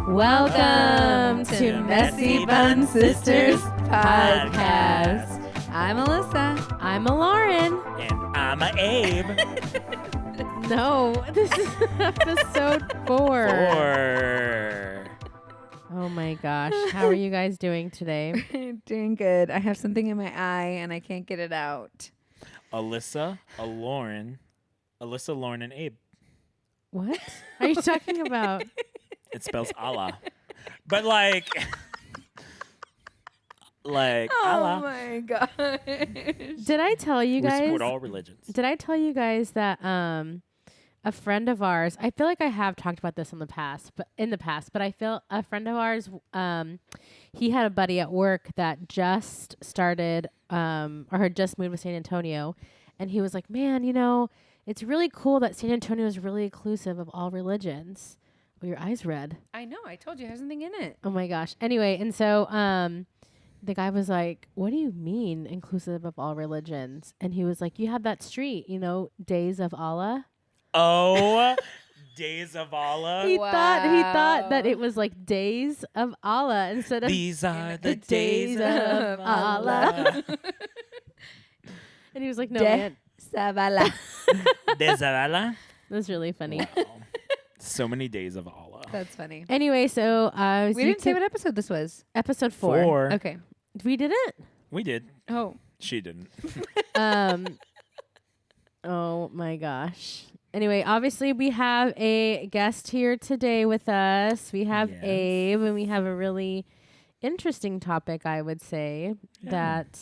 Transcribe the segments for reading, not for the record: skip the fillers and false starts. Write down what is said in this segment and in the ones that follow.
Welcome to Messy Bun Sisters Podcast. I'm Alyssa. I'm a Lauren. And I'm a Abe. No, this is episode 4. Oh my gosh. How are you guys doing today? Doing good. I have something in my eye and I can't get it out. Alyssa, Lauren, and Abe. What are you talking about? It spells Allah. But like Allah. Oh my gosh. Did I tell you We guys? support all religions. Did I tell you guys that a friend of ours, I feel like I have talked about this in the past, but I feel a friend of ours, he had a buddy at work that just started or had just moved to San Antonio, and he was like, man, you know, it's really cool that San Antonio is really inclusive of all religions. Oh, your eyes red. I know. I told you it has something in it. Oh my gosh. Anyway, and so the guy was like, what do you mean inclusive of all religions? And he was like, you have that street, you know, Days of Allah. Oh, Days of Allah. He thought that it was like Days of Allah instead of These are the days of Allah. And he was like, no, man. Savala. Days of Allah. That's really funny. Wow. So many days of Allah. That's funny. Anyway, so We didn't say what episode this was. episode 4. Okay. We didn't? We did. Oh. She didn't. Oh my gosh. Anyway, obviously we have a guest here today with us. We have Yes. Abe, and we have a really interesting topic, I would say, that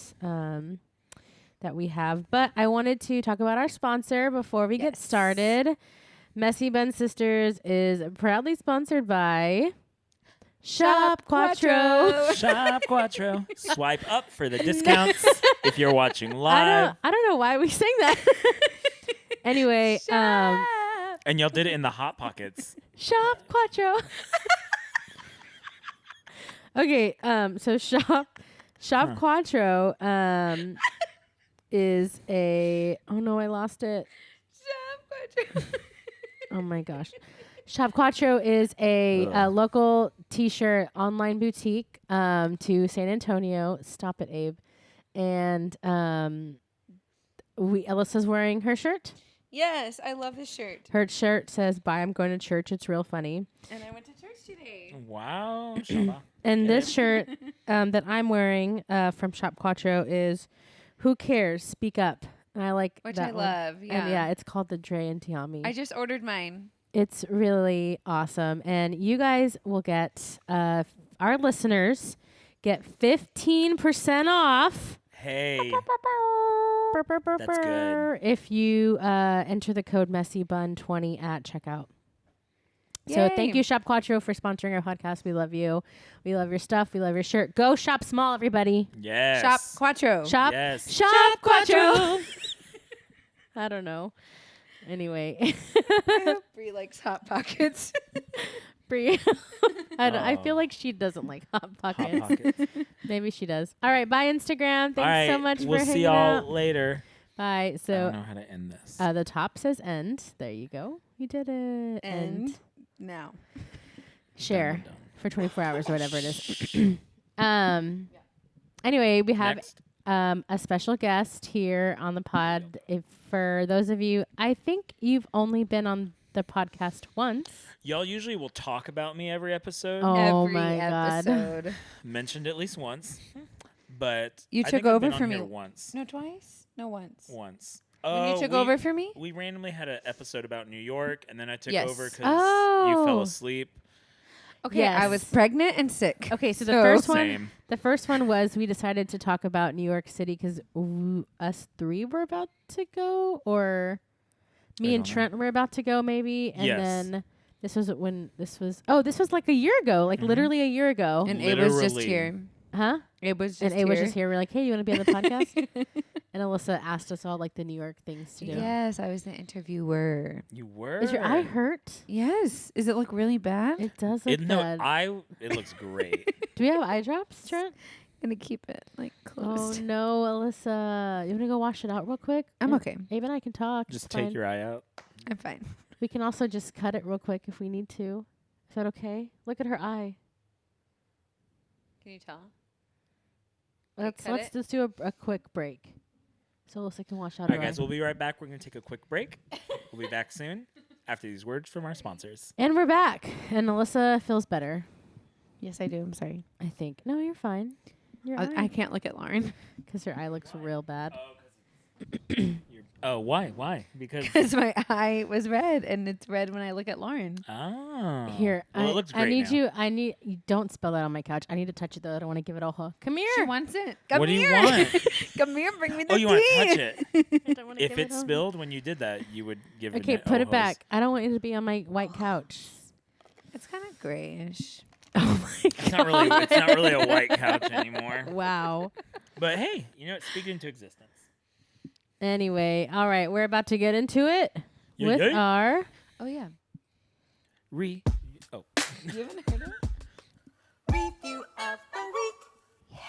we have. But I wanted to talk about our sponsor before we get started. Messy Bun Sisters is proudly sponsored by Shop Quattro. Shop Quattro. Swipe up for the discounts if you're watching live. I don't know why we sang that. Anyway, And y'all did it in the Hot Pockets. Shop Quattro. Okay, so Shop Quattro is a oh no, I lost it. Shop Quattro. Oh my gosh. Shop Quattro is a local t-shirt online boutique to San Antonio. Stop it, Abe. And Alyssa's wearing her shirt. Yes, I love his shirt. Her shirt says, "Bye, I'm going to church." It's real funny. And I went to church today. Wow. Shabba. And Get this it. shirt that I'm wearing from Shop Quattro is "Who Cares? Speak Up." And I like Which that I one. love. Yeah. And yeah, it's called the Dre and Tiami. I just ordered mine. It's really awesome. And you guys will get, our listeners get 15% off. Hey. That's good. If you enter the code MESSYBUN20 at checkout. So thank you, Shop Quattro, for sponsoring our podcast. We love you. We love your stuff. We love your shirt. Go shop small, everybody. Yes. Shop Quattro. Shop Quattro. I don't know. Anyway. Bree likes Hot Pockets. Bree. I feel like she doesn't like Hot Pockets. Hot Pockets. Maybe she does. All right. Bye, Instagram. Thanks All right, so much we'll for see hanging y'all out. later. Bye. I So don't know how to end this. the top says end. There you go. You did it. And now. Share Done. for 24 hours or whatever it is. Anyway, we have Next. a special guest here on the pod. If for those of you, I think you've only been on the podcast once. Y'all usually will talk about me every episode. Oh Every my God. episode. Mentioned at least once. But You I took think I've over been for on me. here once. No, twice? No, once. Once. When you took over for me? We randomly had an episode about New York, and then I took Yes. over because Oh. you fell asleep. Okay, Yes. I was pregnant and sick. Okay, so the Same. first one was we decided to talk about New York City because us three were about to go, or me I and don't know. Trent were about to go, maybe, and Yes. then this was like a year ago, like Mhm. literally a year ago, And Abe was just Literally. here. huh? Abe was just And here. Abe was just here. We're like, hey, you want to be on the podcast? And Alyssa asked us all like the New York things to do. Yes, I was the interviewer. You were. Is your eye hurt? Yes. Does it look really bad? It does look bad. It looks great. Do we have eye drops, Trent? Gonna keep it like Oh closed. no, Alyssa. You want to go wash it out real quick? I'm And okay. Abe and I can talk. Just It's take fine. your eye out. I'm fine. We can also just cut it real quick if we need to. Is that okay? Look at her eye. Can you tell? Let's cut it? just do a quick break. So Alyssa can wash out All her right, guys, eye. we'll be right back. We're going to take a quick break. We'll be back soon after these words from our sponsors. And we're back. And Alyssa feels better, Yes, I do. I'm sorry. I think. No, you're fine. Your I eye. can't look at Lauren Because her eye looks real bad. Oh, why? Why? Because because my eye was red, and it's red when I look at Lauren. Here, well, it looks great I now. you don't spill that on my couch. I need to touch it though. I don't want to give it all hug. Come here. She wants it. Come What do here. you want? Come here. Bring me the Oh, you want tea. to touch it? I don't wanna If give it all- spilled when you did that, you would give it. Okay, put it back. I don't want you to be on my white couch. It's kind of grayish. Oh my It's not really. It's not really a white couch anymore. Wow. But hey, you know, it's speaking into existence. Anyway, all right, we're about to get into it Yeah, with yeah. our Oh yeah. Oh, You haven't heard it? Review of the week.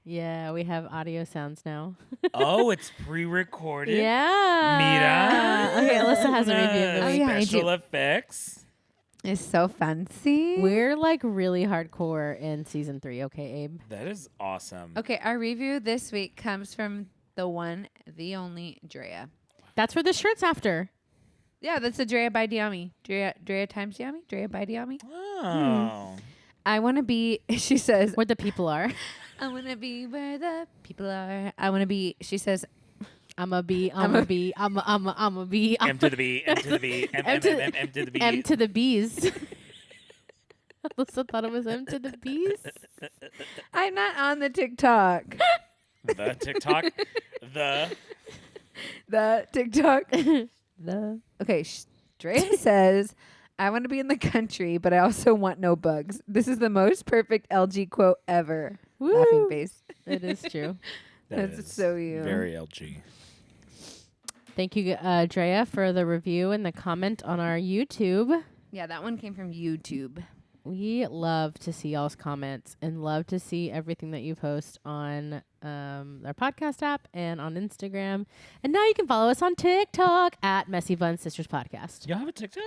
yeah, we have audio sounds now. oh, it's pre-recorded. Yeah. Mira. Okay, Alyssa has a review of the Oh, week. yeah, I Special do. effects. It's so fancy. We're like really hardcore in season 3, okay, Abe? That is awesome. Okay, our review this week comes from the one, the only Drea. That's where the shirt's after. Yeah, that's a Drea by Diami. Drea times Diami? Drea by Diami? Oh. I want to be, she says, Where the people are. I want to be where the people are. I want to be, she says, I'ma be, I'ma be, I'ma be, M to the B, M to the B, M, M to M, M, M to the B. M to the B's. Alyssa thought it was M to the B's. I'm not on the TikTok. The TikTok. The. The TikTok. The. Okay, Drea says, I want to be in the country, but I also want no bugs. This is the most perfect LG quote ever. Laughing Woo. face. It is true. That That's is so you. Very LG. Thank you, Drea, for the review and the comment on our YouTube. Yeah, that one came from YouTube. We love to see y'all's comments and love to see everything that you post on our podcast app and on Instagram. And now you can follow us on TikTok at Messy Bun Sisters Podcast. Y'all have a TikTok?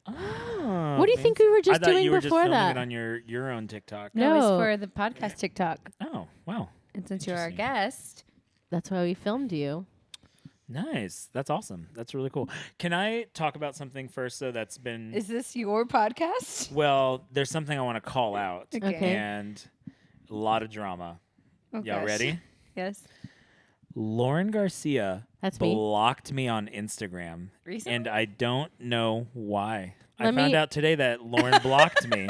Oh. What do you think we were I just thought doing you were just before filming that? it on your own TikTok. No, it's No. for the podcast TikTok. Oh, wow. And since you're our Interesting. guest, That's why we filmed you. Nice. That's awesome. That's really cool. Can I talk about something first, though, that's been... is this your podcast? well, there's something I want to call out. Okay. And a lot of drama. Oh, Y'all gosh. ready? Yes. Lauren Garcia That's me. blocked me on Instagram. Recently? And I don't know why. I Let found me- out today that Lauren blocked me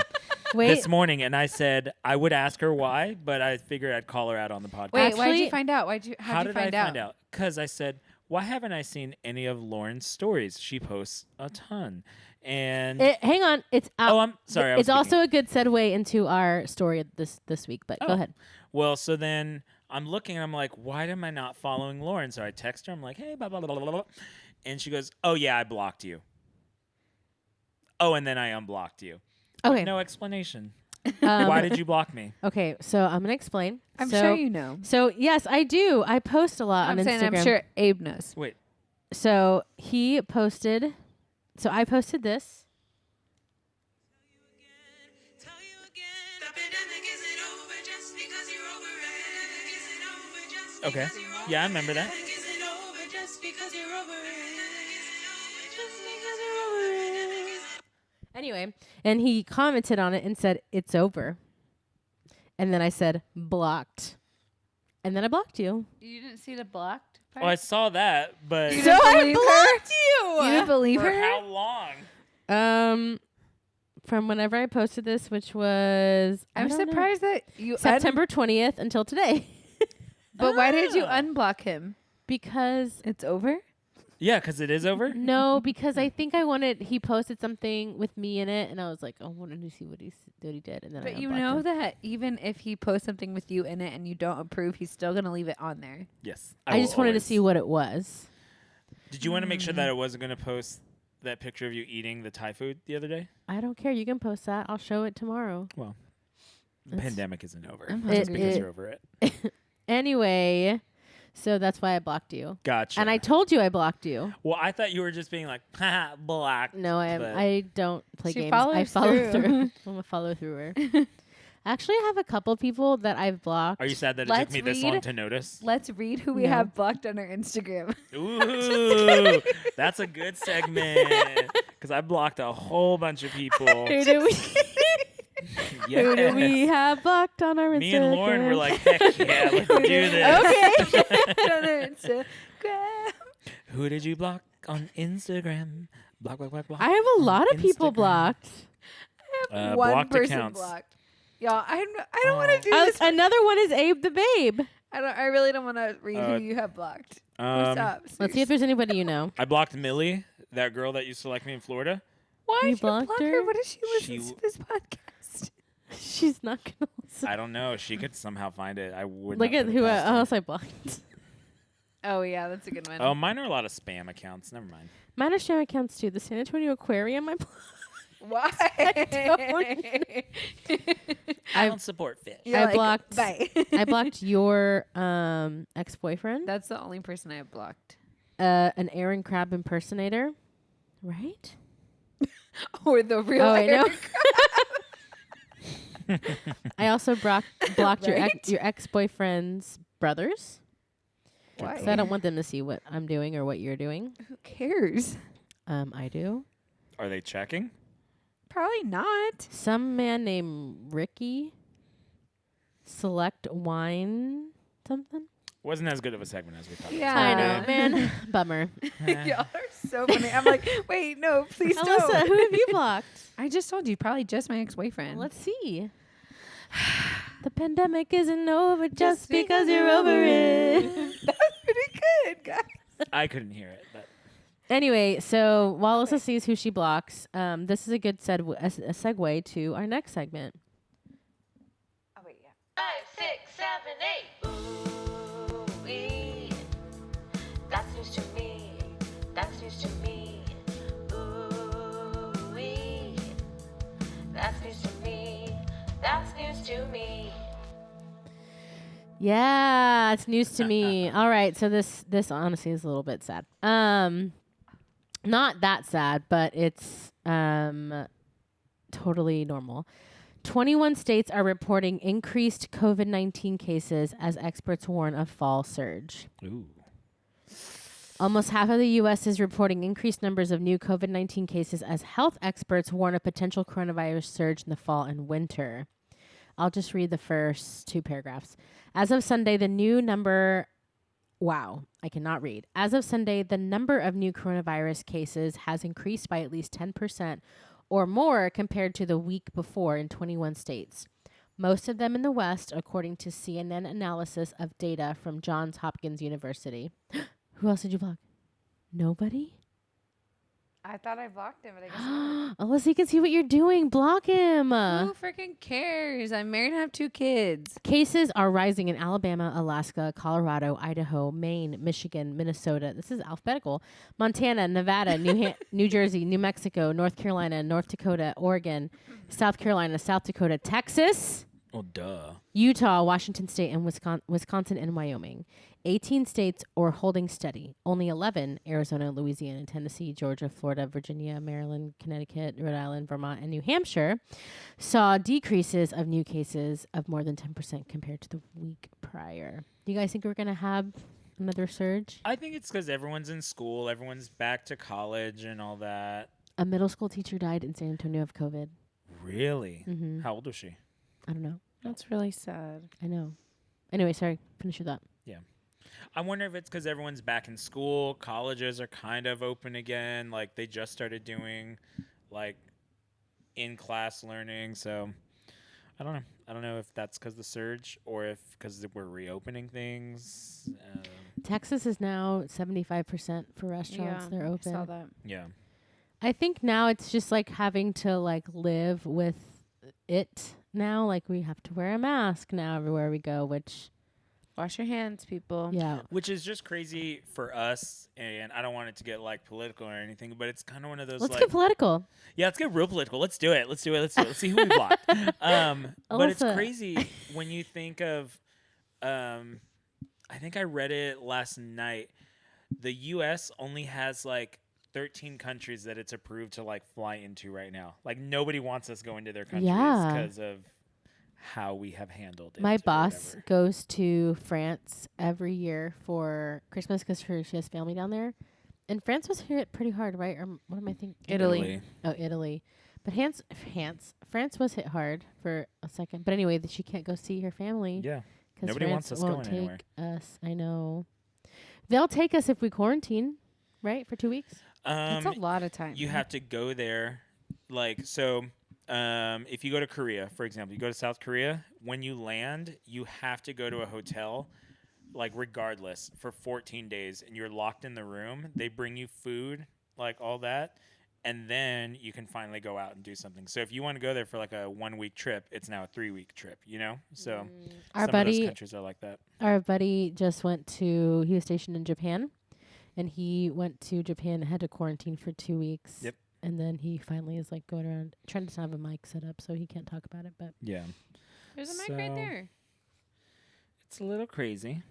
Wait, this morning, and I said I would ask her why, but I figured I'd call her out on the podcast. Wait, why'd Actually- you find out? How How'd did you I find find out? Because I said, why haven't I seen any of Lauren's stories? She posts a ton. And hang on. It's out. oh, I'm sorry. I was It's also a good segue into our story this week, but go Oh. ahead. well. So then I'm looking, and I'm like, why am I not following Lauren? So I text her. I'm like, hey, blah blah blah blah blah, and she goes, oh yeah, I blocked you. Oh, and then I unblocked you. Okay. No explanation. Um, Why did you block me? Okay, so I'm gonna explain. I'm so, sure you know. So yes, I do. I post a lot I'm on saying Instagram. I'm sure Abe knows. Wait. So he posted. So I posted this. Okay. Yeah, I remember that. Anyway, and he commented on it and said it's over. And then I said blocked. And then I blocked you. You didn't see the blocked part? Oh, I saw that, but You So didn't I believe her? blocked you. You didn't believe for her? how long? From whenever I posted this, which was I I'm don't know, surprised that you September 20th until today. But why did you Oh. unblock him? Because It's over? Yeah, because it is over. no, because I think he posted something with me in it, and I was like, I wanted to see what he did, and then. But I you unblocked know him. that even if he posts something with you in it and you don't approve, he's still going to leave it on there. Yes. I will just wanted to always. see what it was. Did you want to make sure that it wasn't going to post that picture of you eating the Thai food the other day? I don't care. You can post that. I'll show it tomorrow. The That's- pandemic isn't over. I'm Just hungry. because It- you're over it. Anyway, So that's why I blocked you. Gotcha. And I told you I blocked you. Well, I thought you were just being like, haha, blocked. No, but I don't play She games. I follows follow through. through. I'm a follow througher. Actually, I have a couple people that I've blocked. Are you sad that it Let's took me this long read- to notice? Let's read who we No. have blocked on our Instagram. Ooh, that's a good segment. Because I blocked a whole bunch of people. Who do we? Who do we Yes. have blocked on our Instagram? Me and Lauren were like, heck yeah, let's do this. Okay. on our Instagram. Who did you block on Instagram? Block, block, block, block. I have a lot of people Instagram. blocked. I have one blocked person accounts. blocked. Y'all, I don't want to do this. Another one is Abe the Babe. I really don't want to read who Uh, you have blocked. Um, Stop. Let's see if there's anybody you know. I blocked Millie, that girl that used to like me in Florida. Why You did you block blocked her? her? What if she She listens to this podcast? She's not gonna listen. I don't know. She could somehow find it. I would Look not at put it who past her. else I blocked. Oh yeah, that's a good one. Oh, mine are a lot of spam accounts. Never mind. Mine are sham accounts too. The San Antonio Aquarium. Why? I don't support fish. You're I like, blocked- Bye. I blocked your ex-boyfriend, That's the only person I have blocked. an Aaron Crab impersonator, right? Or the real. Oh, I know. Eric. I also blocked your Right? your ex-boyfriend's brothers. Why? Because I don't want them to see what I'm doing or what you're doing. Who cares? I do. Are they checking? Probably not. Some man named Ricky. Select wine something. Wasn't as good of a segment as we thought. it was Yeah. I gonna know, be. man. Bummer. Y'all are so funny. I'm like, wait, no, please Alyssa, don't. who have you blocked? I just told you, probably just my ex-boyfriend. Let's see. The pandemic isn't over just because you're over it. That's pretty good, guys. I couldn't hear it, but Anyway, so while Alyssa sees who she blocks, this is a good a segue to our next segment. Oh wait, yeah. 5, 6, 7, 8. Ooh-wee. That's news to me. That's news to me. Ooh-wee. That's news to me. That's news to me. Yeah, it's news to me. All right, so this honestly is a little bit sad. Not that sad, but it's totally normal. 21 states are reporting increased COVID-19 cases as experts warn of fall surge. ooh. Almost half of the U.S. is reporting increased numbers of new COVID-19 cases as health experts warn of potential coronavirus surge in the fall and winter. I'll just read the first two paragraphs. As of Sunday, the new number... Wow, I cannot read. As of Sunday, the number of new coronavirus cases has increased by at least 10% or more compared to the week before in 21 states. Most of them in the West, according to CNN analysis of data from Johns Hopkins University. Who else did you block? Nobody? I thought I blocked him, but I guess not. Alyssa, you can see what you're doing. Block him. Who freaking cares? I'm married and have 2 kids. Cases are rising in Alabama, Alaska, Colorado, Idaho, Maine, Michigan, Minnesota. This is alphabetical. Montana, Nevada, New Jersey, New Mexico, North Carolina, North Dakota, Oregon, South Carolina, South Dakota, Texas, Well, duh. Utah, Washington State, and Wisconsin and Wyoming. 18 states are holding steady. Only 11, Arizona, Louisiana, Tennessee, Georgia, Florida, Virginia, Maryland, Connecticut, Rhode Island, Vermont, and New Hampshire, saw decreases of new cases of more than 10% compared to the week prior. Do you guys think we're going to have another surge? I think it's because everyone's in school, everyone's back to college and all that. A middle school teacher died in San Antonio of COVID. Really? Mm-hmm. How old was she? I don't know. That's really sad. I know. Anyway, sorry. Finish your thought. I wonder if it's because everyone's back in school. Colleges are kind of open again. Like they just started doing like in-class learning. So I don't know. I don't know if that's because the surge or if because we're reopening things. Texas is now 75% for restaurants. They're I open. saw that. Yeah. I think now it's just like having to like live with it now. Like we have to wear a mask now everywhere we go, which Wash your hands, people. yeah. Which is just crazy for us. And I don't want it to get like political or anything, but it's kind of one of those Let's like, get political. yeah, let's get real political. Let's do it. Let's see who we blocked. But it's Alyssa. crazy when you think of, I think I read it last night. The U.S. only has like 13 countries that it's approved to like fly into right now. Like nobody wants us going to their countries Yeah. because of how we have handled it. My or boss whatever. goes to France every year for Christmas because she has family down there. And France was hit pretty hard, right? Or what am I thinking? Italy. Oh, Italy. But France was hit hard for a second. But anyway, she can't go see her family. Yeah. 'Cause Nobody France wants us won't going take anywhere. us. I know. They'll take us if we quarantine, right? For 2 weeks. That's a lot of time. You have to go there, like so. If you go to Korea, for example, you go to South Korea. When you land, you have to go to a hotel, like regardless, for 14 days, and you're locked in the room. They bring you food, like all that, and then you can finally go out and do something. So if you want to go there for like a 1 week trip, it's now a 3 week trip. You know, so Our some of those buddy, countries are like that. our buddy just went to. He was stationed in Japan, and he went to Japan and had to quarantine for 2 weeks. Yep. And then he finally is like going around trying to have a mic set up so he can't talk about it. But Yeah, There's a mic right So- there. it's a little crazy,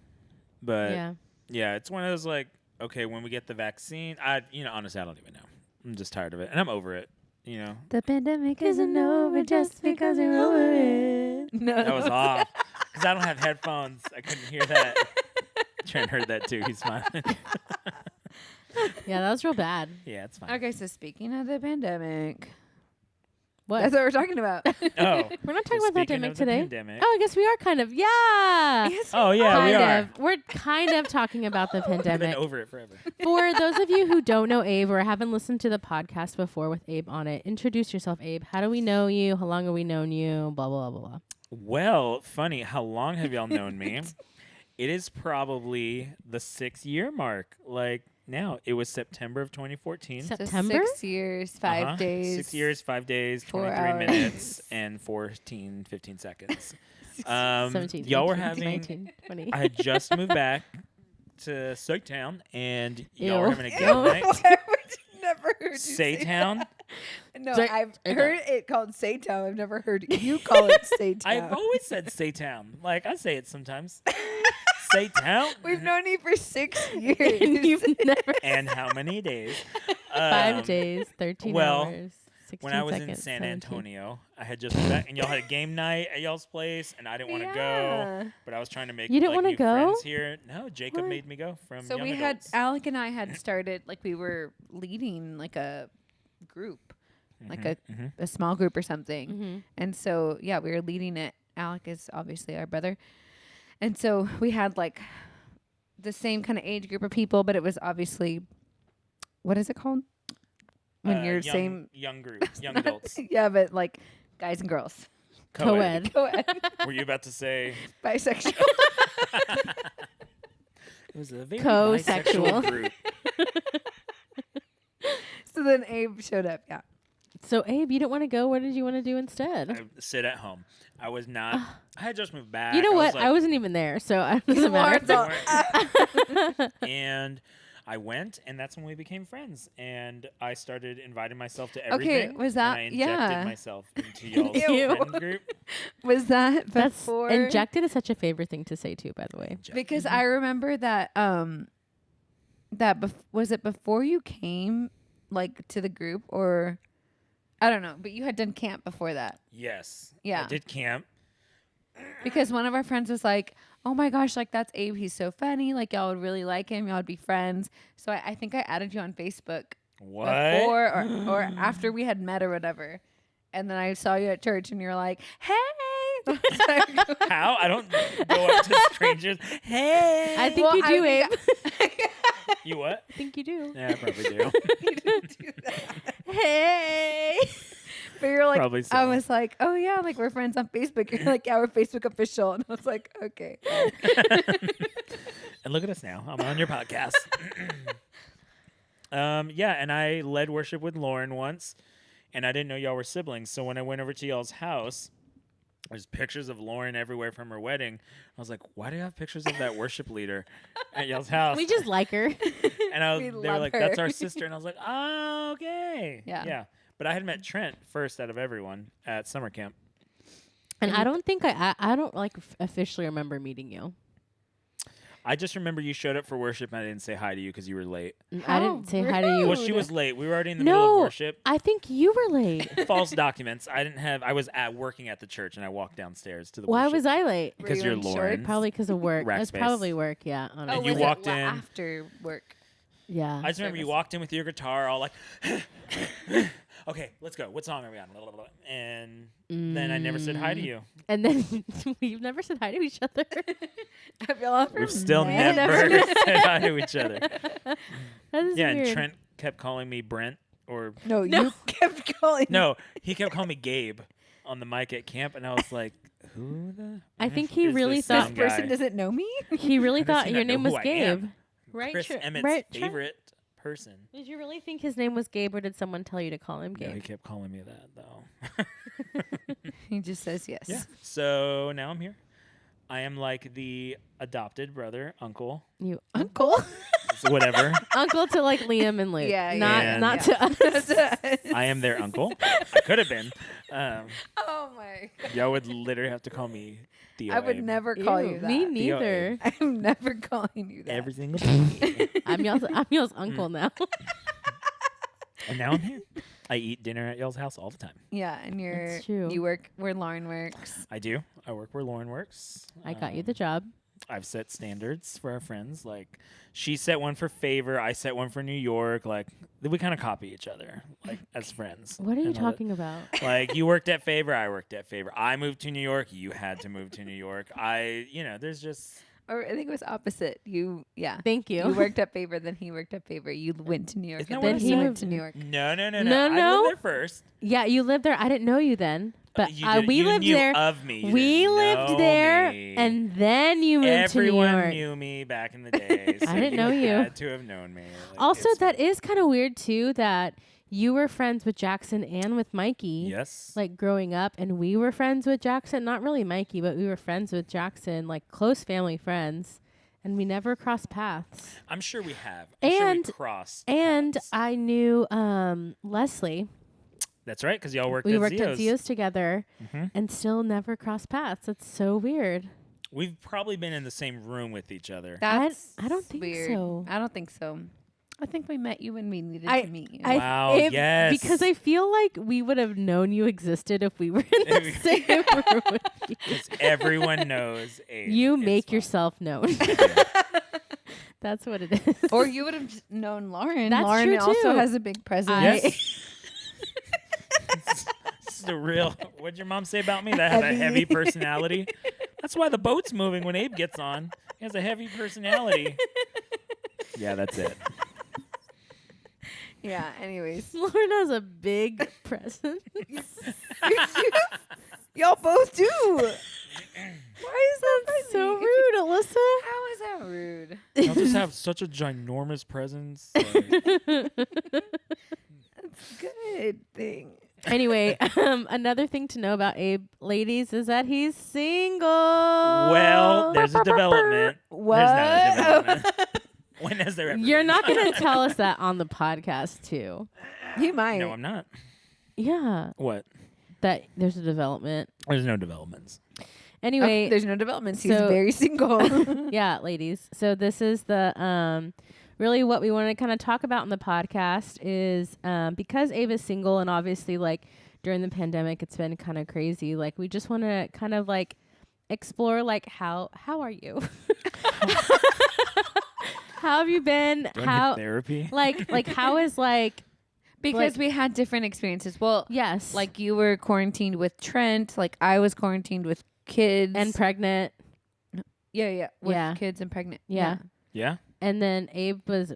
but yeah, it's one of those like, okay, when we get the vaccine, honestly, I don't even know. I'm just tired of it, and I'm over it. You know, The pandemic isn't over just because you're over it. No, that was off because I don't have headphones. I couldn't hear that. Trent heard that too. He's smiling. yeah, that was real bad. Yeah, it's fine. Okay, so speaking of the pandemic, What? that's what we're talking about. Oh, We're not talking about the speaking pandemic of the today. pandemic. Oh, I guess we are kind of. Yeah. Yes, Oh yeah, we kind are. of. We're kind of talking about the We've been pandemic. over it forever. For those of you who don't know Abe or haven't listened to the podcast before with Abe on it, introduce yourself, Abe. How do we know you? How long have we known you? Blah, blah, blah, blah, blah. Well, funny. How long have y'all known me? It is probably the 6-year mark. Like now, it was September of 2014. So September? 6 years, 5 days. 6 years, 5 days, 4 23 hours. minutes, and 15 seconds. 17, Y'all were 18, having. 19, 20. I had just moved back to Soaktown, and y'all were Ew. having a game Ew. night. I would never heard you say Saytown. that. No, Say- I've Saytown. heard it called Saytown. I've never heard you call it Saytown. I've always said Saytown. Like I say it sometimes. Saytown. We've known you for 6 years. You've never. And how many days? 5 days, 13 well, hours, 16 When I was seconds, in San 17. Antonio, I had just moved back, and y'all had a game night at y'all's place, and I didn't want to go, Yeah. but I was trying to make You didn't like, wanna new go? friends here. No, Jacob What? made me go from So young we adults. had Alec and I had started like we were leading like a group, like a small group or something. Mhm. And so yeah, we were leading it. Alec is obviously our brother, and so we had like the same kind of age group of people, but it was obviously what is it called when you're same young group, young adults. yeah, but like guys and girls, Co-ed. co-ed, Were you about to say bisexual. it was a very Co-sexual. bisexual group? So then Abe showed up. Yeah. So, Abe, you didn't want to go. What did you want to do instead? I sit at home. I was not. I had just moved back. You know I what? was like, I wasn't even there, so it doesn't Lauren's matter. all, and I went, and that's when we became friends. And I started inviting myself to everything. was that- and I injected yeah. myself into y'all's Ew. friend group. was that That's before? injected is such a favorite thing to say too, by the way. Because I remember that was it before you came like to the group, or I don't know, but you had done camp before that. Yes. Yeah. I did camp. Because one of our friends was like, "Oh my gosh, like that's Abe. He's so funny. Like y'all would really like him. Y'all would be friends." So I think I added you on Facebook What? before or after we had met or whatever. And then I saw you at church and you're like, "Hey." How? I don't go up to strangers. Hey. I think you do, Abe. You what? I think you do. Yeah, I probably do. You didn't do that. Hey. But you're like, Probably so. I was like, "Oh yeah, like we're friends on Facebook." You're like, "Yeah, we're Facebook official." And I was like, "Okay." And look at us now. I'm on your podcast. Yeah, and I led worship with Lauren once, and I didn't know y'all were siblings. So when I went over to y'all's house, there's pictures of Lauren everywhere from her wedding. I was like, why do you have pictures of that worship leader at y'all's house? We just like her. And We they were love like, her. that's our sister. And I was like, oh, okay. Yeah. Yeah. But I had met Trent first out of everyone at summer camp. And I don't think I don't like officially remember meeting you. I just remember you showed up for worship and I didn't say hi to you because you were late. I didn't say hi to you. Well, she was late. We were already in the middle of No, worship. I think you were late. False documents. I was working at the church and I walked downstairs to the Why worship. was I late? Because Were you you're in Lauren. shorts? Probably because of work. Rack It's space. probably work. Yeah. Honestly. And you was walked it in. after work? Yeah. I just remember you Service. walked in with your guitar, all like, okay, let's go. What song are we on? Blah, blah, blah. And then I never said hi to you. And then we've never said hi to each other. Have y'all ever We've still met? never said hi to each other. That is Yeah, weird. and Trent kept calling me Brent, or No, you kept calling. no, he kept calling me Gabe on the mic at camp, and I was like, who the? I think he is really this thought- some This person guy? doesn't know me. He really How does thought he your not know name was who I Gabe. am? Right? Chris Trent? Emmett's Right, Trent? favorite person. Did you really think his name was Gabe, or did someone tell you to call him No, he Gabe? kept calling me that though. He just says yes. Yeah. So now I'm here. I am like the adopted brother, uncle, You uncle? so whatever. Uncle to like Liam and Luke. Yeah, Not yeah. not Yeah. to us. I am their uncle. I could have been. Oh my. Y'all would literally have to call me Theo. I would Abe. never call Ew, you that. Me Theo neither. I'm never calling you that. Every single day. I'm y'all's uncle now. And now I'm here. I eat dinner at y'all's house all the time. Yeah, and That's true. you work where Lauren works. I do. I work where Lauren works. I got you the job. I've set standards for our friends. Like, she set one for Favor. I set one for New York. Like, we kind of copy each other, like, as friends. What are you And all that. talking about? Like, you worked at Favor. I worked at Favor. I moved to New York. You had to move to New York. There's just... Or I think it was opposite. Yeah. Thank you. You worked at Favor, then he worked at Favor. You went to New York, Isn't that and what then I he said? went to New York. No. No, I no. lived there first. Yeah, you lived there. I didn't know you then, but we you lived knew there. of me. You We didn't lived know there, me. and then you moved Everyone to New York. knew me back in the day. So I didn't know you. had to have known me. Like, Also, it's that fine. is kind of weird too. That you were friends with Jackson and with Mikey. Yes. Like growing up, and we were friends with Jackson. Not really Mikey, but we were friends with Jackson, like close family friends, and we never crossed paths. I'm sure we have. I'm sure we And- crossed. And paths. I knew Leslie. That's right, because y'all worked We at worked Zio's. at Zio's together, Mhm. and still never crossed paths. That's so weird. We've probably been in the same room with each other. That's I don't think weird. so. I don't think so. I think we met you when we needed I- to meet you. Wow, yes. Because I feel like we would have known you existed if we were in the same room with you. Because everyone knows Abe. You It's make fine. yourself known. That's what it is. or you would have known Lauren. That's Lauren true, also too. has a big presence. Yes. This is the real. What'd your mom say about me? That I have a heavy personality. That's why the boat's moving when Abe gets on. He has a heavy personality. Yeah, that's it. Yeah. Anyways, Lauren has a big presence. y'all both do. Why is that So funny? rude, Alyssa. How is that rude? Y'all just have such a ginormous presence. Like, Good thing. Anyway, another thing to know about Abe, ladies, is that he's single. well, there's a development. What? There's not a development. When has there ever You're been? not going to tell us that on the podcast, too. He might. No, I'm not. Yeah, What? that there's a development. There's no developments. Anyway, there's no developments. He's so- very single. yeah, ladies. So this is the really what we want to kind of talk about in the podcast is because Ava is single, and obviously like during the pandemic it's been kind of crazy. Like we just want to kind of like explore like how are you? How have you been? Do I How need therapy? like how is like because Like- we had different experiences. Well, yes, like you were quarantined with Trent. Like I was quarantined with kids. and pregnant. yeah. With Yeah. kids and pregnant. Yeah. Yeah. And then Abe lives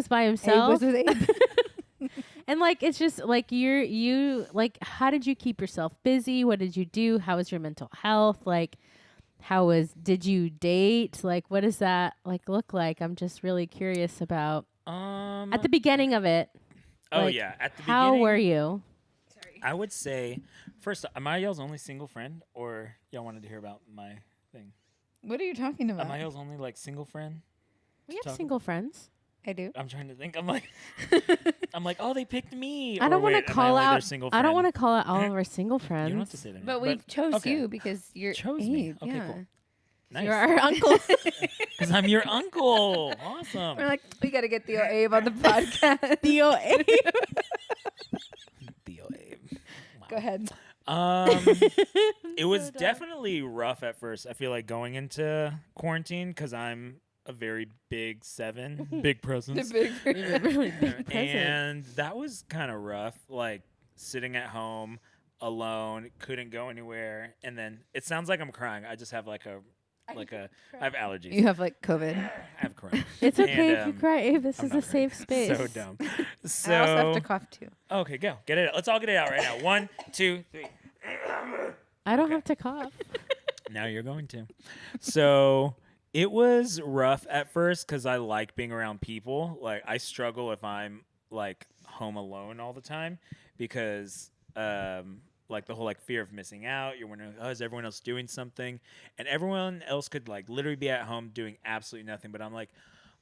by Abe himself. was with Abe. And like it's just like you like how did you keep yourself busy? What did you do? How was your mental health? Like did you date? Like what does that like look like? I'm just really curious about at the beginning of it. Oh like, yeah. At the How beginning, were you? I would say first, am I y'all's only single friend, or y'all wanted to hear about my thing? What are you talking about? Am I y'all's only like single friend? We have Talk- single friends. I do. I'm trying to think. I'm like, oh, they picked me. I don't want want to call out. Single I don't want want to call out all of our single friends. You don't have to say that. But we chose okay. you because you're Chose Abe. me. Okay, yeah. cool. Nice. You're our uncle. Because I'm your uncle. Awesome. We're like, we got to get Theo Abe on the podcast. Theo Abe. Theo Abe. Wow. Go ahead. It was definitely rough at first. I feel like going into quarantine because I'm a very big 7, big presence. Really big present. And that was kind of rough, like sitting at home alone, couldn't go anywhere. And then it sounds like I'm crying. I just have I have allergies. You have like COVID. I have corona. It's okay And, if you cry, Abe. This I'm is not a safe crying. space. So dumb. So I also have to cough too. okay, go get it out. Let's all get it out right now. 1, 2, 3. I don't have to cough. Now you're going to. So it was rough at first because I like being around people. Like I struggle if I'm like home alone all the time because like the whole like fear of missing out. You're wondering, oh, is everyone else doing something? And everyone else could like literally be at home doing absolutely nothing. But I'm like,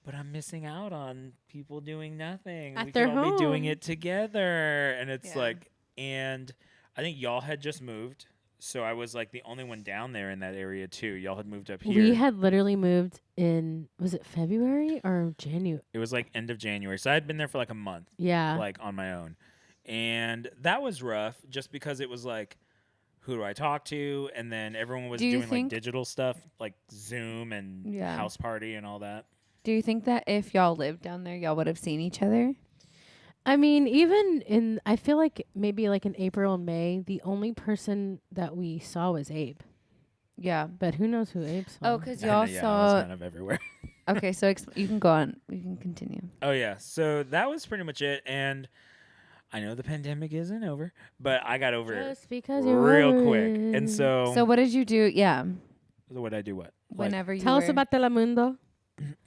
but I'm missing out on people doing nothing. At We their could all be doing home. it together. And it's Yeah. like, and I think y'all had just moved. So I was like the only one down there in that area too. Y'all had moved up here. We had literally moved in, was it February or January? It was like end of January. So I had been there for like a month, Yeah. like on my own. And that was rough just because it was like, who do I talk to? And then everyone was Do you doing like think- digital stuff like Zoom and Yeah. house party and all that. Do you think that if y'all lived down there, y'all would have seen each other? I mean, I feel like maybe like in April and May, the only person that we saw was Abe. Yeah. But who knows who Abe saw? Oh, because I know, y'all yeah, I was saw. kind of everywhere. Okay, so you can go on. You can continue. Oh yeah. So that was pretty much it. And I know the pandemic isn't over, but I got over it Just because you're real quick. worried. And so, So what did you do? Yeah. what I do? What? Like- Whenever you Tell us were- about Telemundo.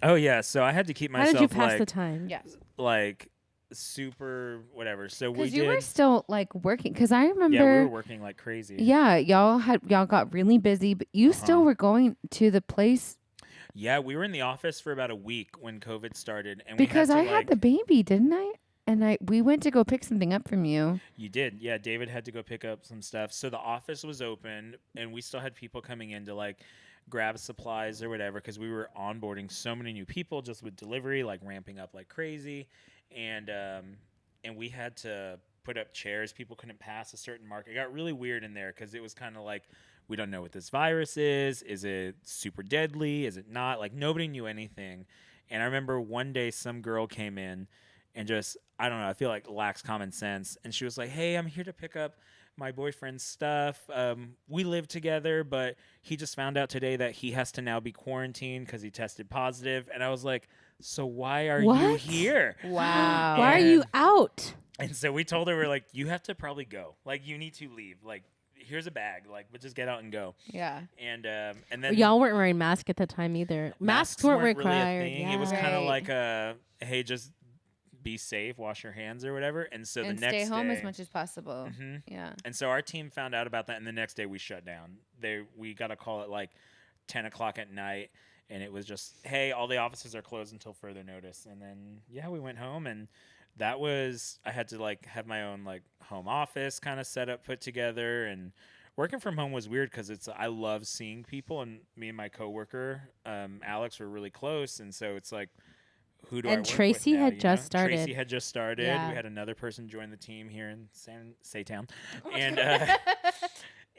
oh yeah. So I had to keep How myself did you pass like the time? Yeah. like super whatever. So we Because did. you were still like working. Because I remember. yeah, we were working like crazy. Yeah, y'all got really busy, but you still Uh-huh. were going to the place Yeah, we were in the office for about a week when COVID started, and because we I had to, had the baby, didn't I? And we went to go pick something up from you. You did, yeah. David had to go pick up some stuff, so the office was open, and we still had people coming in to like grab supplies or whatever because we were onboarding so many new people just with delivery, like ramping up like crazy, and we had to put up chairs. People couldn't pass a certain mark. It got really weird in there because it was kind of like, we don't know what this virus is. Is it super deadly? Is it not? Like nobody knew anything. And I remember one day some girl came in and just, I don't know, I feel like lacks common sense. And she was like, hey, I'm here to pick up my boyfriend's stuff. We live together, but he just found out today that he has to now be quarantined because he tested positive. And I was like, so why are you What? here? Wow. Why are you And- out? And so we told her, we're like, you have to probably go. Like, you need to leave. Like, here's a bag. Like, but just get out and go. Yeah. And then Y'all weren't wearing masks at the time either. Masks weren't really required. a thing. Yeah. It was kind of Right. like hey, just be safe, wash your hands or whatever. And so And the next stay home day, as much as possible. Mhm. Yeah. And so our team found out about that, and the next day we shut down. We got a call at like 10 o'clock at night, and it was just, hey, all the offices are closed until further notice. And then yeah, we went home, and that was, I had to like have my own like home office kind of set up, put together, and working from home was weird because I love seeing people, and me and my coworker Alex were really close, and so it's like, who do I And work with Tracy now, had you just know? started. Tracy had just started. Yeah. We had another person join the team here in Saytown, Oh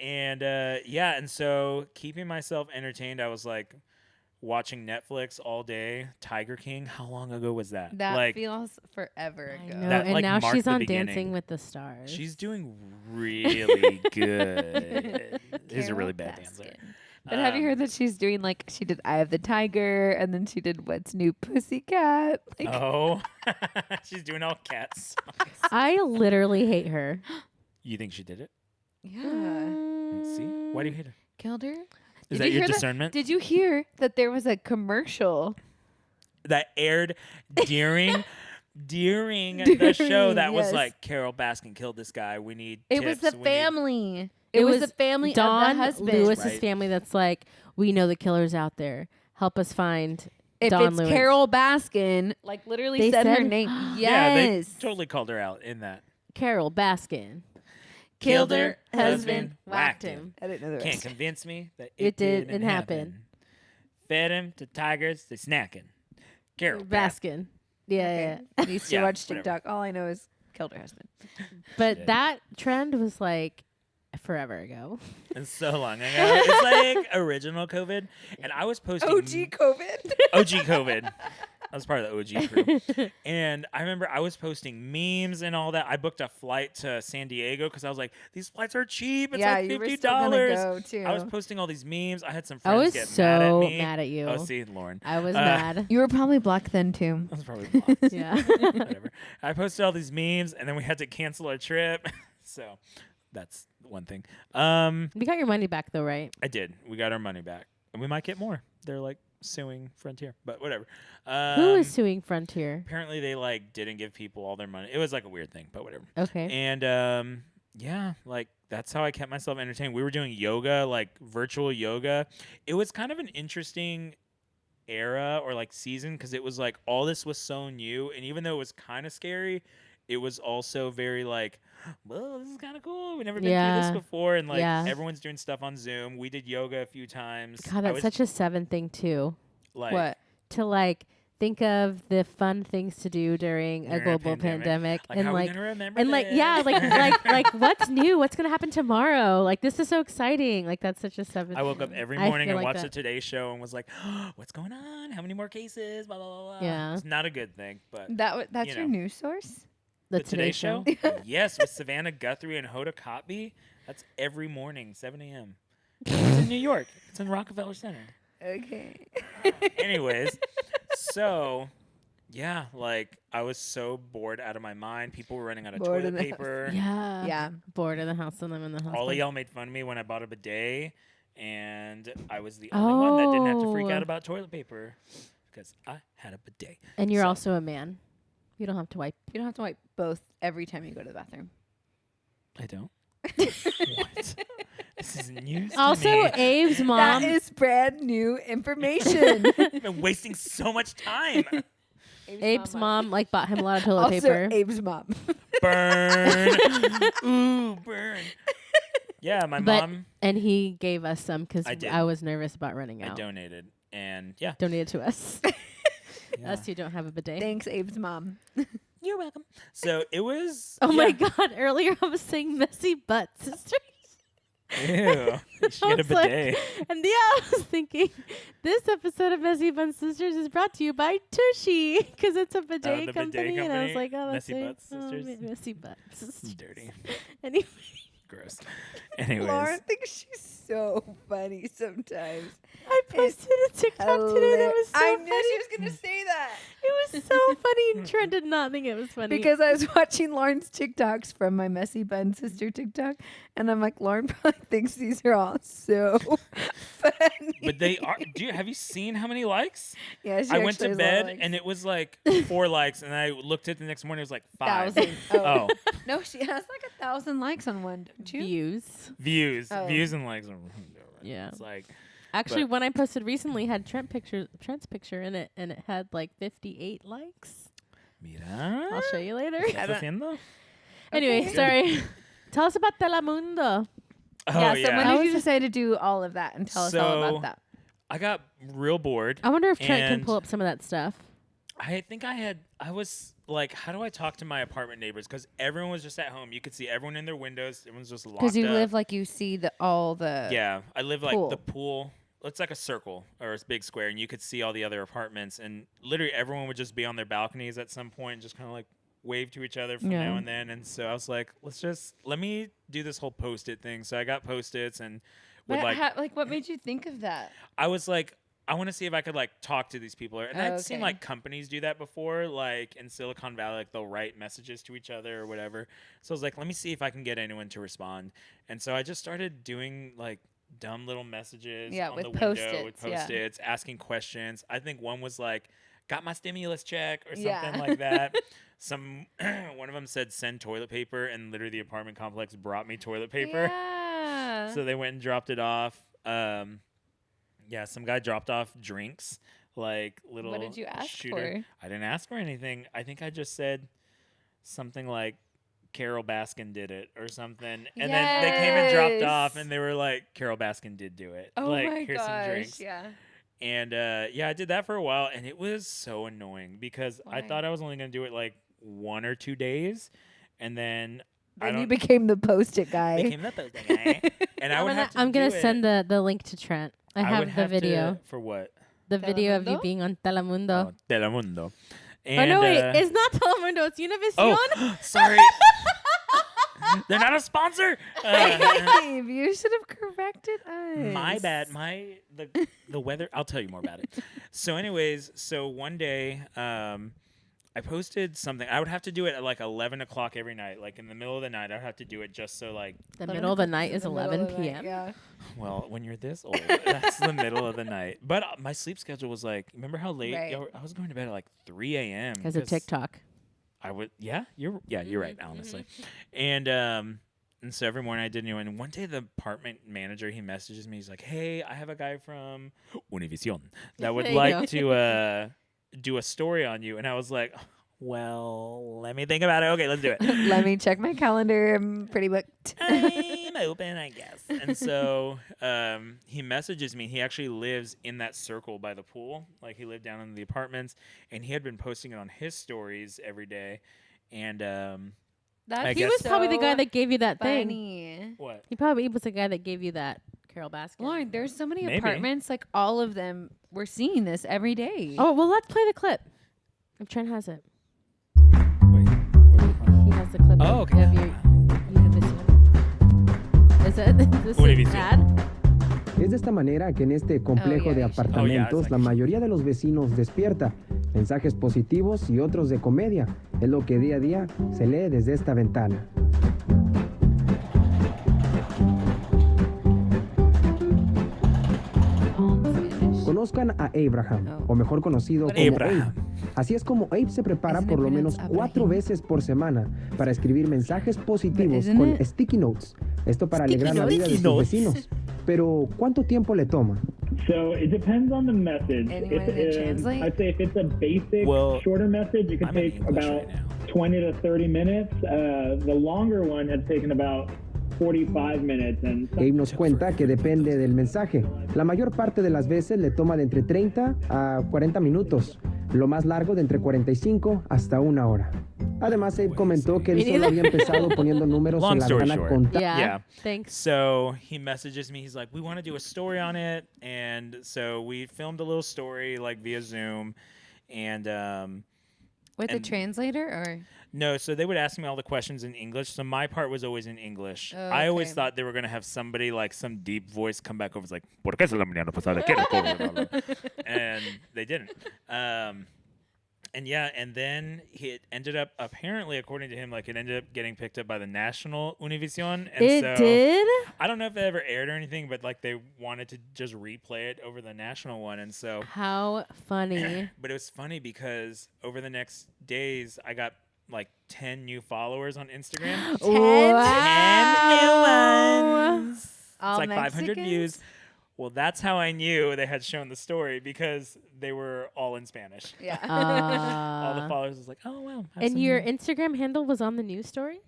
and yeah, and so keeping myself entertained, I was like watching Netflix all day. Tiger King. How long ago was that? That like feels forever I ago. know. That, And like, now marked she's the on beginning. Dancing with the Stars. she's doing really good. She's a really bad dancer. But have you Um, heard that she's doing like she did Eye of the Tiger and then she did What's New Pussycat? Like Oh, she's doing all cats. I literally hate her. You think she did it? yeah. See, why do you hate her? Killed her? Is Did that you your hear that? discernment? Did you hear that there was a commercial? That aired during the show that was yes. like, Carol Baskin killed this guy. We need It tips. was the We need-" family. It was the family Dawn of the husband. Lewis's Right. family that's like, we know the killer's out there. Help us find If Dawn it's Lewis. Carol Baskin, like literally They said her said- name. Yeah, they Yes. totally called her out in that. Carol Baskin. Killed her husband, whacked him. I didn't know the Can't rest. convince me that It didn't happen. Fed him to tigers. They snacking. Carol Baskin. Yeah, yeah. I used to Yeah, watch whatever. TikTok. All I know is killed her husband. But Shit. that trend was like forever ago. It's so long ago. It's like original COVID. And I was posting OG COVID. OG COVID. I was part of the OG crew. And I remember I was posting memes and all that. I booked a flight to San Diego because I was like, these flights are cheap. It's yeah, like $50. you were still gonna go too. I was posting all these memes. I had some I friends was get so mad at me. mad at you. Oh, see, Lauren. I was mad. You were probably black then too. I was probably blocked. Yeah. Whatever. I posted all these memes, and then we had to cancel our trip. So that's one thing. You got your money back though, right? I did. We got our money back, and we might get more. They're like suing Frontier, but whatever. Who is suing Frontier? Apparently, they like didn't give people all their money. It was like a weird thing, but whatever. Okay. And yeah, like that's how I kept myself entertained. We were doing yoga, like virtual yoga. It was kind of an interesting era or like season because it was like all this was so new, and even though it was kind of scary, it was also very like, well, this is kind of cool. We've never been through this before, and like everyone's doing stuff on Zoom. We did yoga a few times. God, that's such a Seven thing too. Like, What? To like think of the fun things to do during a global pandemic, Like, and how are we like gonna remember and like this? yeah, like what's new? What's gonna happen tomorrow? Like this is so exciting. Like that's such a Seven. I woke up every I morning feel and like watched that. the Today Show and was like, oh, what's going on? How many more cases? Blah, blah, blah, blah. Yeah. It's not a good thing, but That's you your know. news source? The Today Show? Yes, with Savannah Guthrie and Howto.vote. That's every morning, 7 a.m. It's in New York. It's in Rockefeller Center. Okay. Anyways, so yeah, like I was so bored out of my mind. People were running out of Bored in toilet the house. paper. Yeah. Yeah. Bored in the house and I'm in the house. All of y'all made fun of me when I bought a bidet, and I was the only one that didn't have to freak out Oh. about toilet paper because I had a bidet. And you're So- also a man. You don't have to wipe. You don't have to wipe both every time you go to the bathroom. I don't. What? This is news to Also, me. Abe's mom. That is brand new information. I've been wasting so much time. Abe's mom like bought him a lot of toilet Also, paper. Abe's mom. Burn. Ooh, burn. Yeah, my But- mom, And he gave us some because I did. I was nervous about running I out. donated. And yeah. Donated to us. yeah. Us who don't have a bidet. Thanks, Abe's mom. You're welcome. So it was. Oh my yeah. God! Earlier I was saying messy butt sisters. Ew. She I had a was like- bidet. And yeah, I was thinking, this episode of Messy Butt Sisters is brought to you by Tushy because it's a bidet, the company. bidet And I was company? like, oh, that's Messy right. Butt Sisters? Messy Butt Sisters. Dirty. Anyway, Gross. Anyways. Lauren thinks she's so funny sometimes. I posted a TikTok today that was so I funny. knew she was going to say that. It was so funny. And Trent did not think it was funny. Because I was watching Lauren's TikToks from my Messy Bun Sister TikTok, and I'm like, Lauren probably thinks these are all so funny. But they are. Have you seen how many likes? Yeah, she I went actually to has a lot of bed likes. and it was like 4 likes, and I looked at it the next morning. It was like 5. 1,000. Oh, No, she has like 1,000 likes on one, don't you? views. views, Oh. views and likes. Yeah. It's like Actually, one I posted recently had Trent's picture in it, and it had like 58 likes. mira. I'll show you later. ¿Qué estás haciendo? Anyway, Okay. sorry. Tell us about Telemundo. Oh yeah, yeah. so when How did you is it- decide to do all of that and tell us all So- about that? I got real bored. I wonder if Trent can And- pull up some of that stuff. I think I was like, how do I talk to my apartment neighbors? Because everyone was just at home. You could see everyone in their windows. Everyone's just locked up. Because you live like you see all the. Yeah, I live like pool. the pool. It's like a circle or a big square, and you could see all the other apartments. And literally everyone would just be on their balconies at some point, and just kind of like wave to each other from Yeah. now and then. And so I was like, let me do this whole Post-it thing. So I got Post-its and would But what made you think of that? I was like, I want to see if I could like talk to these people. And Oh, I'd seen okay. like companies do that before, like in Silicon Valley, like they'll write messages to each other or whatever. So I was like, let me see if I can get anyone to respond. And so I just started doing like dumb little messages Yeah, on with the window with Post-its, yeah. Post-its, asking questions. I think one was like, got my stimulus check or something Yeah. like that. One of them said send toilet paper, and literally the apartment complex brought me toilet paper. Yeah. So they went and dropped it off. Yeah, some guy dropped off drinks, like little. What did you ask shooter. I didn't ask for anything. I think I just said something like Carol Baskin did it or something. And then they came and dropped off, Yes. and they were like, Carol Baskin did do it. Oh like, my here's some gosh. drinks. Yeah. And yeah, I did that for a while, and it was so annoying because I Why? thought I was only going to do it like 1 or 2 days, and then I Then you don't became the post-it guy. became the posting guy, and I would have to I'm do gonna it. send the link to Trent. I would have the have video. to, for what? The video of you Telemundo? being on Telemundo. Oh, Telemundo. Oh And, no, wait, it's not Telemundo. It's Univision. oh, sorry. They're not a sponsor. Dave, you should have corrected us. My bad. The weather. I'll tell you more about it. So, anyways, one day, I posted something. I would have to do it at like 11 o'clock every night, like in the middle of the night. I'd have to do it just so like. The middle of the night is In the middle 11 of the night, p.m. Yeah. Well, when you're this old, that's the middle of the night. But my sleep schedule was like, remember how late? Right. I was going to bed at like 3 a.m. Because of TikTok. I would, yeah, you're right, honestly. And so every morning I did new. And one day the apartment manager, he messages me. He's like, "Hey, I have a guy from Univision that would There you like go. to do a story on you." And I was like, "Well, let me think about it. Okay, let's do it." Let me check my calendar. I'm pretty booked. I'm open, I guess. And so he messages me. He actually lives in that circle by the pool. Like he lived down in the apartments, and he had been posting it on his stories every day. And I He guess was probably the guy so that gave you that thing. funny. what? He probably was the guy that gave you that Carol Baskin. Lauren, there's so many Maybe. apartments. Like all of them, we're seeing this every day. Oh, well, let's play the clip. If Trent has it. Wait. He has the clip. Oh, of- okay. Of your Univision. Is it? Is this Univision. ad? Es de esta manera que en este complejo Oh, yeah, de you should. apartamentos it's la like- mayoría de los vecinos despierta. Mensajes positivos y otros de comedia. Es lo que día a día se lee desde esta ventana. Conozcan a Abraham, Oh. o mejor conocido What como Abraham. Abe. Así es como Abe se prepara Isn't por it lo menos pronounced 4 Abraham? veces por semana para escribir mensajes positivos isn't con it? sticky notes. Esto para Sticky alegrar la vida de notes. sus vecinos. Pero, ¿cuánto tiempo le toma? So it depends on the message. Anyone If to it is, translate? I'd say if it's a basic, Well, shorter message, it could I'm in take English about right now. 20 to 30 minutes. The longer one has taken about 45 minutes. And Abe nos cuenta que depende del mensaje. La mayor parte de las veces le toma de entre 30 a 40 minutos, lo más largo de entre 45 hasta 1 hora. Además, Abe comentó que él Me solo neither. había empezado poniendo números Long en la story ventana short. contada. Yeah. Yeah. Thanks. So he messages me. He's like, "We want to do a story on it," and so we filmed a little story like via Zoom, and With a and- translator or? no, so they would ask me all the questions in English. So my part was always in English. Oh, I always okay. thought they were gonna have somebody like some deep voice come back over. It's like, "¿Por qué es la mañana pasada? ¿Quieres comer?" And they didn't. And yeah, and then it ended up apparently, according to him, like it ended up getting picked up by the national Univision. And It so did? I don't know if it ever aired or anything, but like they wanted to just replay it over the national one, and so. How funny. But it was funny because over the next days, I got like 10 new followers on Instagram. 10 new ones. All It's like 500 Mexicans? views. Well, that's how I knew they had shown the story because they were all in Spanish. Yeah. All the followers was like, "Oh wow." have And some your new-" Instagram handle was on the news story?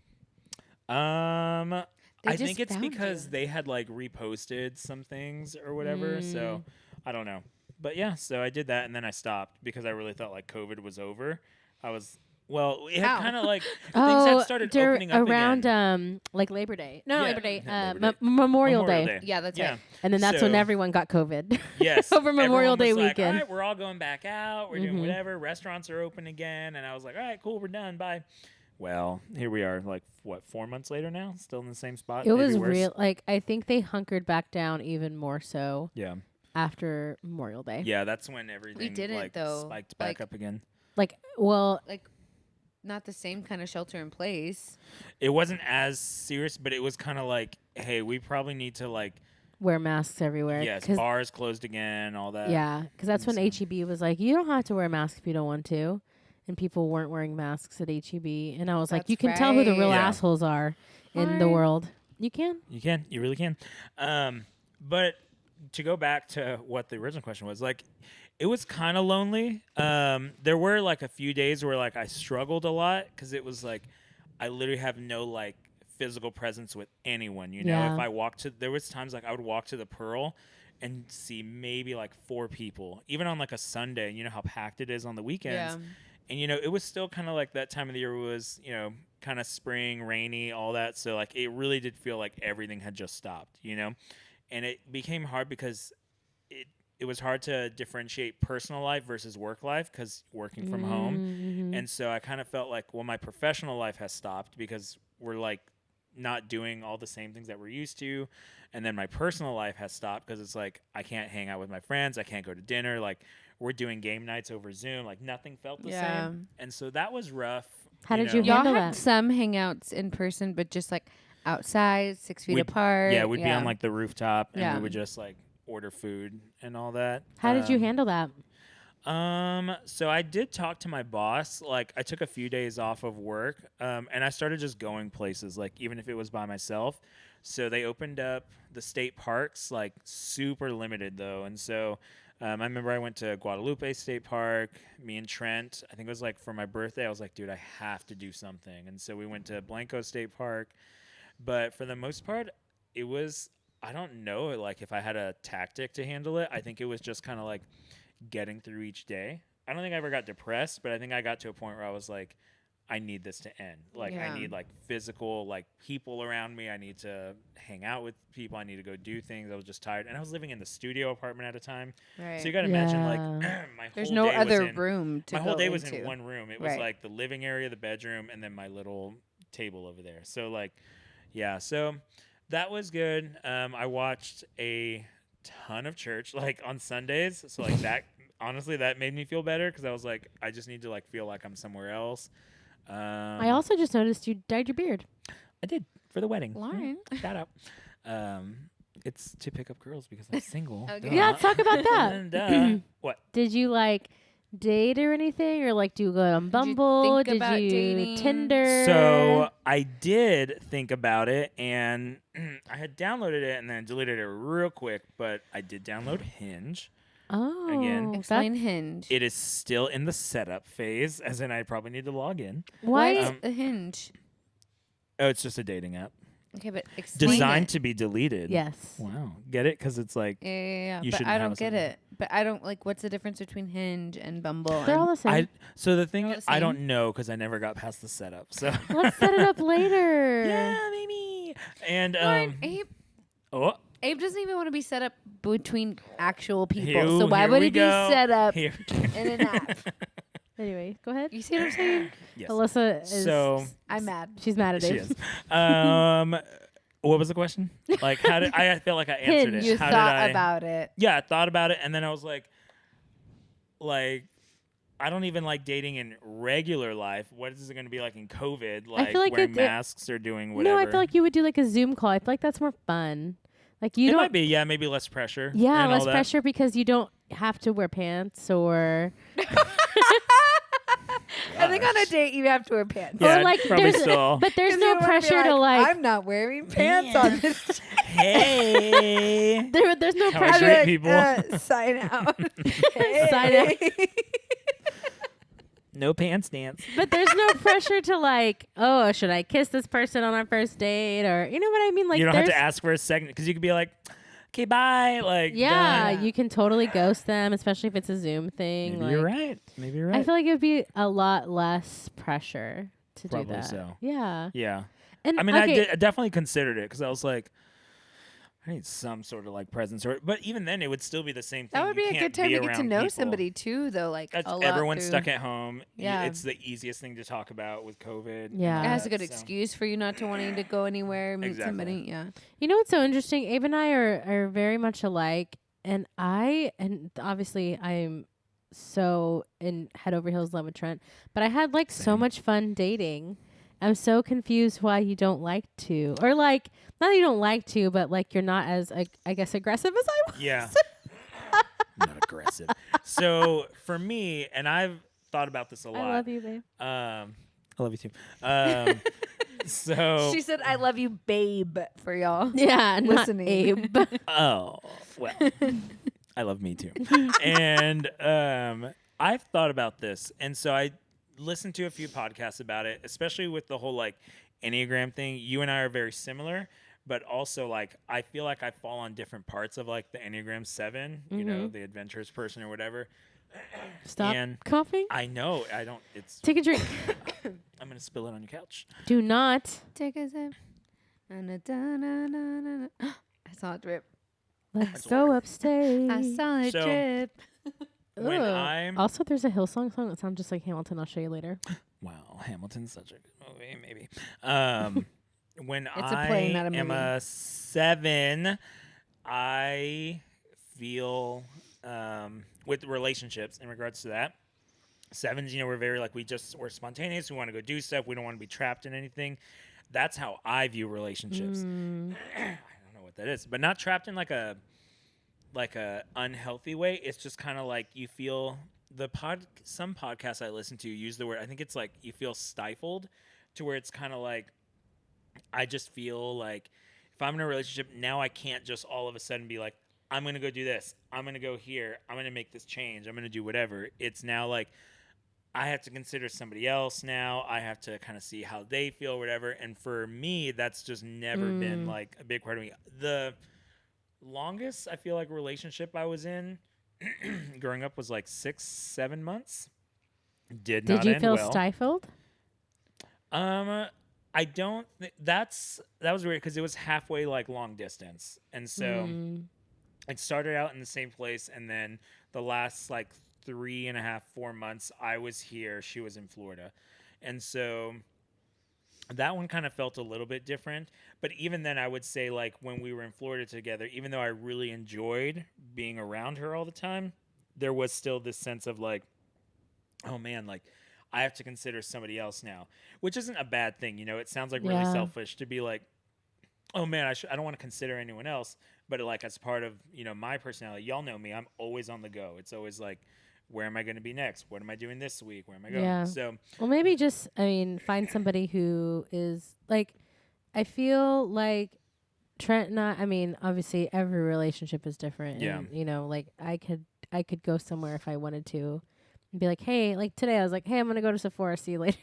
I just think it's found because you. they had like reposted some things or whatever. So Mm. I don't know. But yeah, so I did that and then I stopped because I really thought like COVID was over. It had How? kind of like things had started opening up around again. like Labor Day. No, not Yeah, Labor Day. not Labor Day. Memorial Day. Yeah, that's right. And then that's when So- everyone got COVID. Yes. Over Memorial everyone Day was like, weekend. "All right, we're all going back out. We're doing Mhm. whatever. Restaurants are open again." And I was like, "All right, cool. We're done. Bye." Well, here we are, like, 4 months later now? Still in the same spot? It maybe was worse. real. Like, I think they hunkered back down even more so Yeah. after Memorial Day. Yeah, that's when everything didn't, like, though. spiked back Like- up again. Like, well, Like, not the same kind of shelter in place. It wasn't as serious, but it was kind of like, hey, we probably need to, like, wear masks everywhere. yes, 'Cause- bars closed again, all that. yeah, because that's when so- HEB was like, you don't have to wear a mask if you don't want to. And people weren't wearing masks at HEB. And I was like, That's you can tell who the real right. Yeah. assholes are in the Right. world. You can. You can. You really can. But to go back to what the original question was, like, it was kind of lonely. There were, like, a few days where, like, I struggled a lot because it was, like, I literally have no, like, physical presence with anyone, you know? Yeah. If I walked to, there was times, like, I would walk to the Pearl and see maybe like 4 people, even on like a Sunday. You know how packed it is on the weekends. Yeah. And, you know, it was still kind of like that time of the year was, you know, kind of spring, rainy, all that. So, like, it really did feel like everything had just stopped, you know? And it became hard because it was hard to differentiate personal life versus work life because working from home. Mm-hmm. And so I kind of felt like, well, my professional life has stopped because we're, like, not doing all the same things that we're used to. And then my personal life has stopped because it's like I can't hang out with my friends. I can't go to dinner. Like, we're doing game nights over Zoom. Like, nothing felt the same. And so that was rough. How did know. you Y'all handle had that? some hangouts in person, but just like outside, 6 feet apart. Yeah, we'd be on like the rooftop and Yeah. we would just like order food and all that. How did you handle that? So I did talk to my boss. Like, I took a few days off of work, and I started just going places, like even if it was by myself. So they opened up the state parks, like super limited though. And so I remember I went to Guadalupe State Park. Me and Trent, I think it was like for my birthday. I was like, dude, I have to do something. And so we went to Blanco State Park. But for the most part, it was, I don't know, like if I had a tactic to handle it. I think it was just kind of like getting through each day. I don't think I ever got depressed, but I think I got to a point where I was like, I need this to end. Like, I need like physical, like people around me. I need to hang out with people. I need to go do things. I was just tired. And I was living in the studio apartment at a time. Right. So you got to imagine like Yeah. my There's whole no day was other in- room to my whole go day was into. in one room. It was Right. like the living area, the bedroom, and then my little table over there. So like, yeah. So that was good. I watched a ton of church like on Sundays. So like that, honestly, that made me feel better because I was like, I just need to like feel like I'm somewhere else. I also just noticed you dyed your beard. I did for the wedding. Lauren. Shout out. It's to pick up girls because I'm single. Okay. Duh. Yeah, let's talk about that. Duh. What? Did you like date or anything, or like do you go on Did you Bumble? think Did about you dating? Tinder? So I did think about it, and I had downloaded it and then deleted it real quick. But I did download Hinge. oh, Again. Explain Hinge. It is still in the setup phase, as in I probably need to log in. Why? What's a Hinge? Oh, it's just a dating app Okay, but explain designed it. to be deleted. Yes. Wow. Get it? Because it's like Yeah, You but shouldn't I have don't a get second. it. But I don't like. What's the difference between Hinge and Bumble? They're all the same. So the thing all is, the I same? don't know because I never got past the setup. So Let's set it up later. yeah, maybe. And Lauren, Abe oh, doesn't even want to be set up between actual people. here- so why here would we it be go. set up Here. in an app? Anyway, go ahead. You see what I'm saying? Yes. Alyssa is. So I'm mad. she's mad at she Dave. is. What was the question? Like, how did I feel like I answered it? You How thought did I, about it. Yeah, I thought about it, and then I was like, I don't even like dating in regular life. What is it going to be like in COVID? Like, feel like wearing it- masks or doing whatever. No, I feel like you would do like a Zoom call. I feel like that's more fun. Like you it don't. might be, yeah, maybe less pressure. Yeah, and less all that. pressure because you don't have to wear pants or. I think on a date you have to wear pants. Yeah, or like probably there's still. but there's 'Cause you no don't wanna be pressure to like I'm not wearing pants on this. Hey. there's no How I pressure treat people. Sign out. Sign out. No pants dance. but there's no pressure to like, oh, should I kiss this person on our first date, or you know what I mean? Like you don't have to there's- ask for a second because you could be like, okay, bye. Like, yeah, done. you can totally ghost them, especially if it's a Zoom thing. Maybe like, you're right. Maybe you're right. I feel like it would be a lot less pressure to Probably do that. so. Yeah. yeah. And I mean, okay, I definitely considered it because I was like, I need some sort of like presence, but even then, it would still be the same thing. That would You be a can't good time to get to around know people. somebody too, though. Like That's, a lot everyone's through- stuck at home. Yeah. It's the easiest thing to talk about with COVID. and Yeah. all It has a that, good so. excuse for you not to wanting to go anywhere, meet Exactly. somebody. Yeah. you know what's so interesting? Abe and I are very much alike, and obviously I'm so in head over heels love with Trent, but I had like so Same. much fun dating. I'm so confused why you don't like to, or like not that you don't like to, but like you're not as I guess aggressive as I was. Yeah. Not aggressive. So for me, and I've thought about this a lot. I love you, babe. I love you too. So She said, "I love you, babe," for y'all. Yeah, not Listening. Abe. oh well, I love me too. And I've thought about this, and so I listened to a few podcasts about it, especially with the whole like enneagram thing. You and I are very similar, but also like I feel like I fall on different parts of like the Enneagram 7, you know, the adventurous person or whatever. Stop And coughing. I know I don't. It's. Take a drink. I'm gonna spill it on your couch. Do not. Take a sip. I saw it drip. Let's That's go water. upstairs. I saw it So- drip. When Ugh. I'm Also, there's a Hillsong song that sounds just like Hamilton. I'll show you later. wow, Hamilton's such a good movie. Maybe. When It's a I play, not a am movie. a 7, I feel with relationships in regards to that. 7s, you know, we're very like we're spontaneous. We want to go do stuff. We don't want to be trapped in anything. That's how I view relationships. Mm. I don't know what that is, but not trapped in like a unhealthy way. It's just kind of like you feel some podcasts I listen to use the word, I think it's like you feel stifled, to where it's kind of like I just feel like if I'm in a relationship now, I can't just all of a sudden be like, I'm going to go do this. I'm going to go here. I'm going to make this change. I'm going to do whatever. It's now like I have to consider somebody else now. I have to kind of see how they feel, whatever. And for me, that's just never been like a big part of me. The longest I feel like relationship I was in growing up was like 6-7 months. Did not you end feel well. stifled? I don't. That was weird because it was halfway like long distance, and so it started out in the same place, and then the last like 3.5, 4 months I was here. She was in Florida, and so that one kind of felt a little bit different. But even then, I would say like when we were in Florida together, even though I really enjoyed being around her all the time, there was still this sense of like, oh man, like I have to consider somebody else now, which isn't a bad thing. You know, it sounds like really Yeah. selfish to be like, oh man, I don't want to consider anyone else. But like as part of, you know, my personality, y'all know me, I'm always on the go. It's always like, where am I going to be next? What am I doing this week? Where am I going? Yeah. So Well, maybe just, find somebody who is like, I feel like Trent and obviously every relationship is different. Yeah. And, you know, like I could go somewhere if I wanted to and be like, hey, like today I was like, hey, I'm going to go to Sephora. See you later.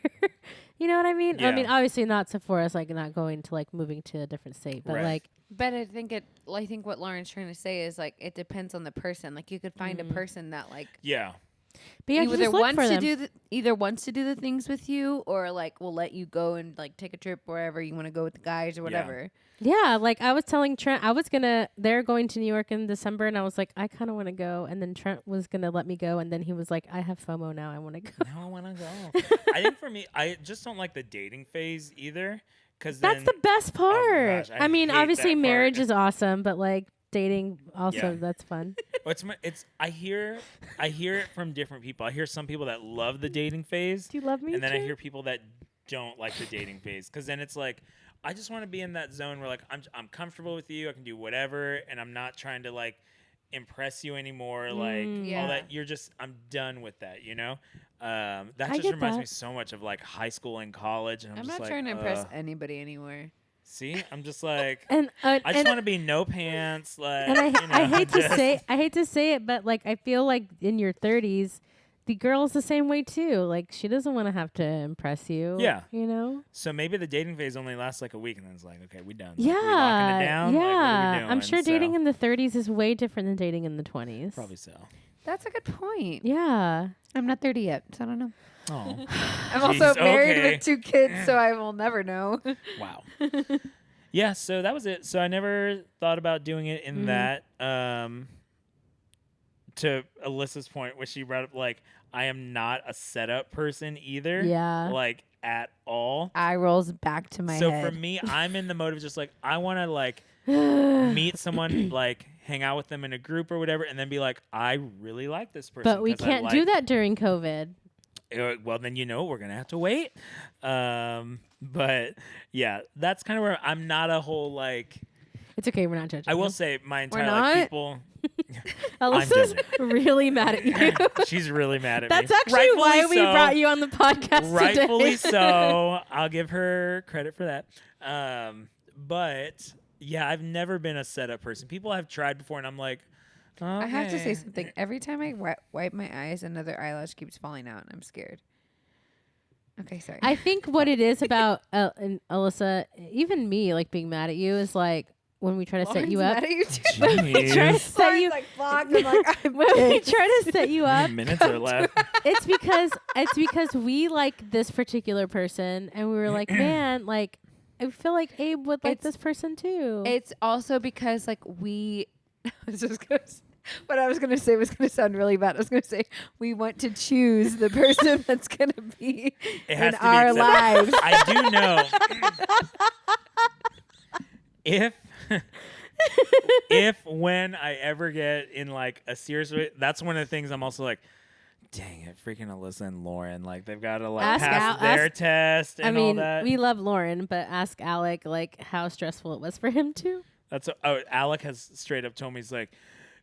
You know what I mean? Yeah. I mean, obviously not Sephora's like not going to like moving to a different state, but Right. like, But I think what Lauren's trying to say is like it depends on the person. Like you could find a person that like yeah. but yeah, either just look wants for to them. either wants to do the things with you or like will let you go and like take a trip wherever you want to go with the guys or whatever. Yeah, like I was telling Trent, they're going to New York in December, and I was like, I kind of want to go, and then Trent was gonna let me go, and then he was like, I have FOMO now, I want to go. Now I want to go. I think for me, I just don't like the dating phase either. Cause That's the best part. gosh, I mean, hate obviously that marriage part. is awesome, but like dating also, Yeah. that's fun. I hear it from different people. I hear some people that love the dating phase, Do you love me? and then I Trent? hear people that don't like the dating phase. Because then it's like, I just want to be in that zone where like I'm comfortable with you. I can do whatever, and I'm not trying to like impress you anymore. Like all Yeah. that. I'm done with that. You know. That I just get reminds me that. so much of like high school and college, and I'm I'm just not like, trying to impress anybody anywhere. See, I'm just like. And I just and, want to be no pants, like. and I, you know, I hate to just- say it, but like I feel like in your 30s, the girl's the same way too. Like she doesn't want to have to impress you. Yeah. You know. So maybe the dating phase only lasts like a week, and then it's like, okay, we done. Like, Yeah. we locking it down? Yeah. Like, what are we I'm doing? sure So, dating in the 30s is way different than dating in the 20s. probably so. That's a good point. Yeah. I'm not 30 yet, so I don't know. Oh, I'm also Jeez, married okay. with 2 kids, so I will never know. wow. Yeah, so that was it. So I never thought about doing it in that. To Alyssa's point, where she brought up, like, I am not a setup person either. Yeah. Like, at all. Eye rolls back to my So head. for me, I'm in the mode of just like, I want to, like, meet someone, like, hang out with them in a group or whatever, and then be like, I really like this person. But we 'cause I can't do like- that during COVID. Well, then we're gonna have to wait. But yeah, that's kind of where I'm not a whole like. It's okay. We're not judging. I will you. say my entire not? like, people. Alyssa's really mad at you. She's really mad at That's me. actually why Rightfully we so. brought you on the podcast Rightfully today. so. I'll give her credit for that. But yeah, I've never been a setup person. People have tried before, and I'm like, I have to say okay. something. Every time I wipe my eyes, another eyelash keeps falling out, and I'm scared. Okay, sorry. I think what it is about and Alyssa, even me, like being mad at you, is like when we try to set you up. Mad at you too. Try to set you. like blocked. I'm like, I'm When we pissed. try to set you How up, many minutes are left? it's because we like this particular person, and we were like, man, like I feel like Abe would like It's- this person too. It's also because like we. I was just gonna what I was gonna say was gonna sound really bad. I was gonna say we want to choose the person that's gonna be It has in to be our accepted. lives. I do know if when I ever get in like a serious way, that's one of the things I'm also like, dang it, freaking Alyssa and Lauren, like they've got to like Ask pass Al- their ask- test and I mean, all that. we love Lauren, but ask Alec like how stressful it was for him too. That's Alec has straight up told me, he's like,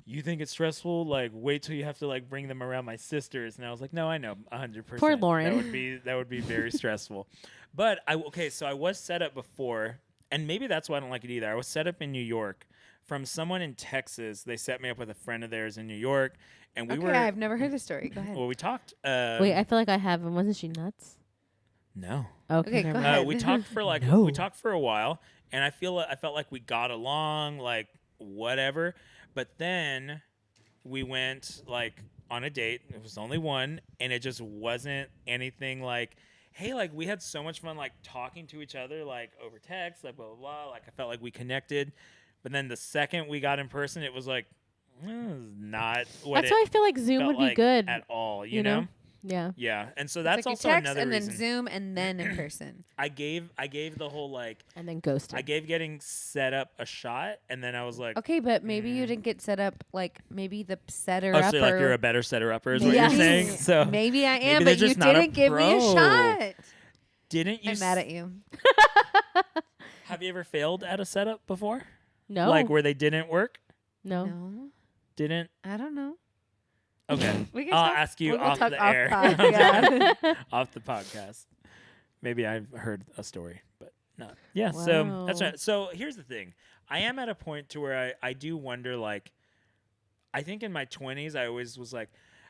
you think it's stressful? Like, wait till you have to like bring them around my sisters. And I was like, no, I know, 100%. Poor Lauren. That would be very stressful. But so I was set up before, and maybe that's why I don't like it either. I was set up in New York from someone in Texas. They set me up with a friend of theirs in New York, and we Okay, were. I've never heard the story. Go ahead. Well, we talked. Wait, I feel like I have. And wasn't she nuts? No. Okay, never go mind. ahead. We talked for like No. we talked for a while, and I felt like we got along, like whatever. But then we went like on a date. It was only one, and it just wasn't anything like, hey, like we had so much fun like talking to each other like over text, like blah blah blah. Like I felt like we connected. But then the second we got in person, it was like this is not what That's why I feel like Zoom felt would be like good. at all. You you know? know? Yeah. Yeah, and so It's that's like you also text another and reason. then Zoom and then in person. I gave the whole like. And then ghosted. I gave getting set up a shot, and then I was like, Okay, but maybe you didn't get set up. Like maybe the setter "Oh, up. so like you're a better setter upper," is what Yes. you're saying. So Maybe I maybe am, they're but you just not a didn't give me a pro. shot. didn't you? I'm mad at you. Have you ever failed at a setup before? no. Like where they didn't work? no. No, Didn't? I don't know. Okay. We can I'll talk- ask you we'll off talk the off air, pod, yeah. off the podcast. Maybe I've heard a story, but not. Yeah. So that's Wow. right. So here's the thing. I am at a point to where I do wonder, like, I think in my 20s, I always was like,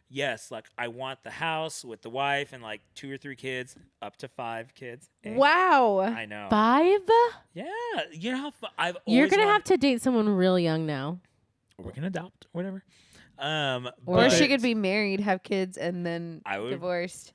yes, like I want the house with the wife and like 2 or 3 kids, up to 5 kids. Eh? Wow. I know. 5? Yeah. You know how I've You're always gonna wanted- have to date someone real young now. Or we can adopt, whatever. Or but she could be married, have kids, and then I would- divorced.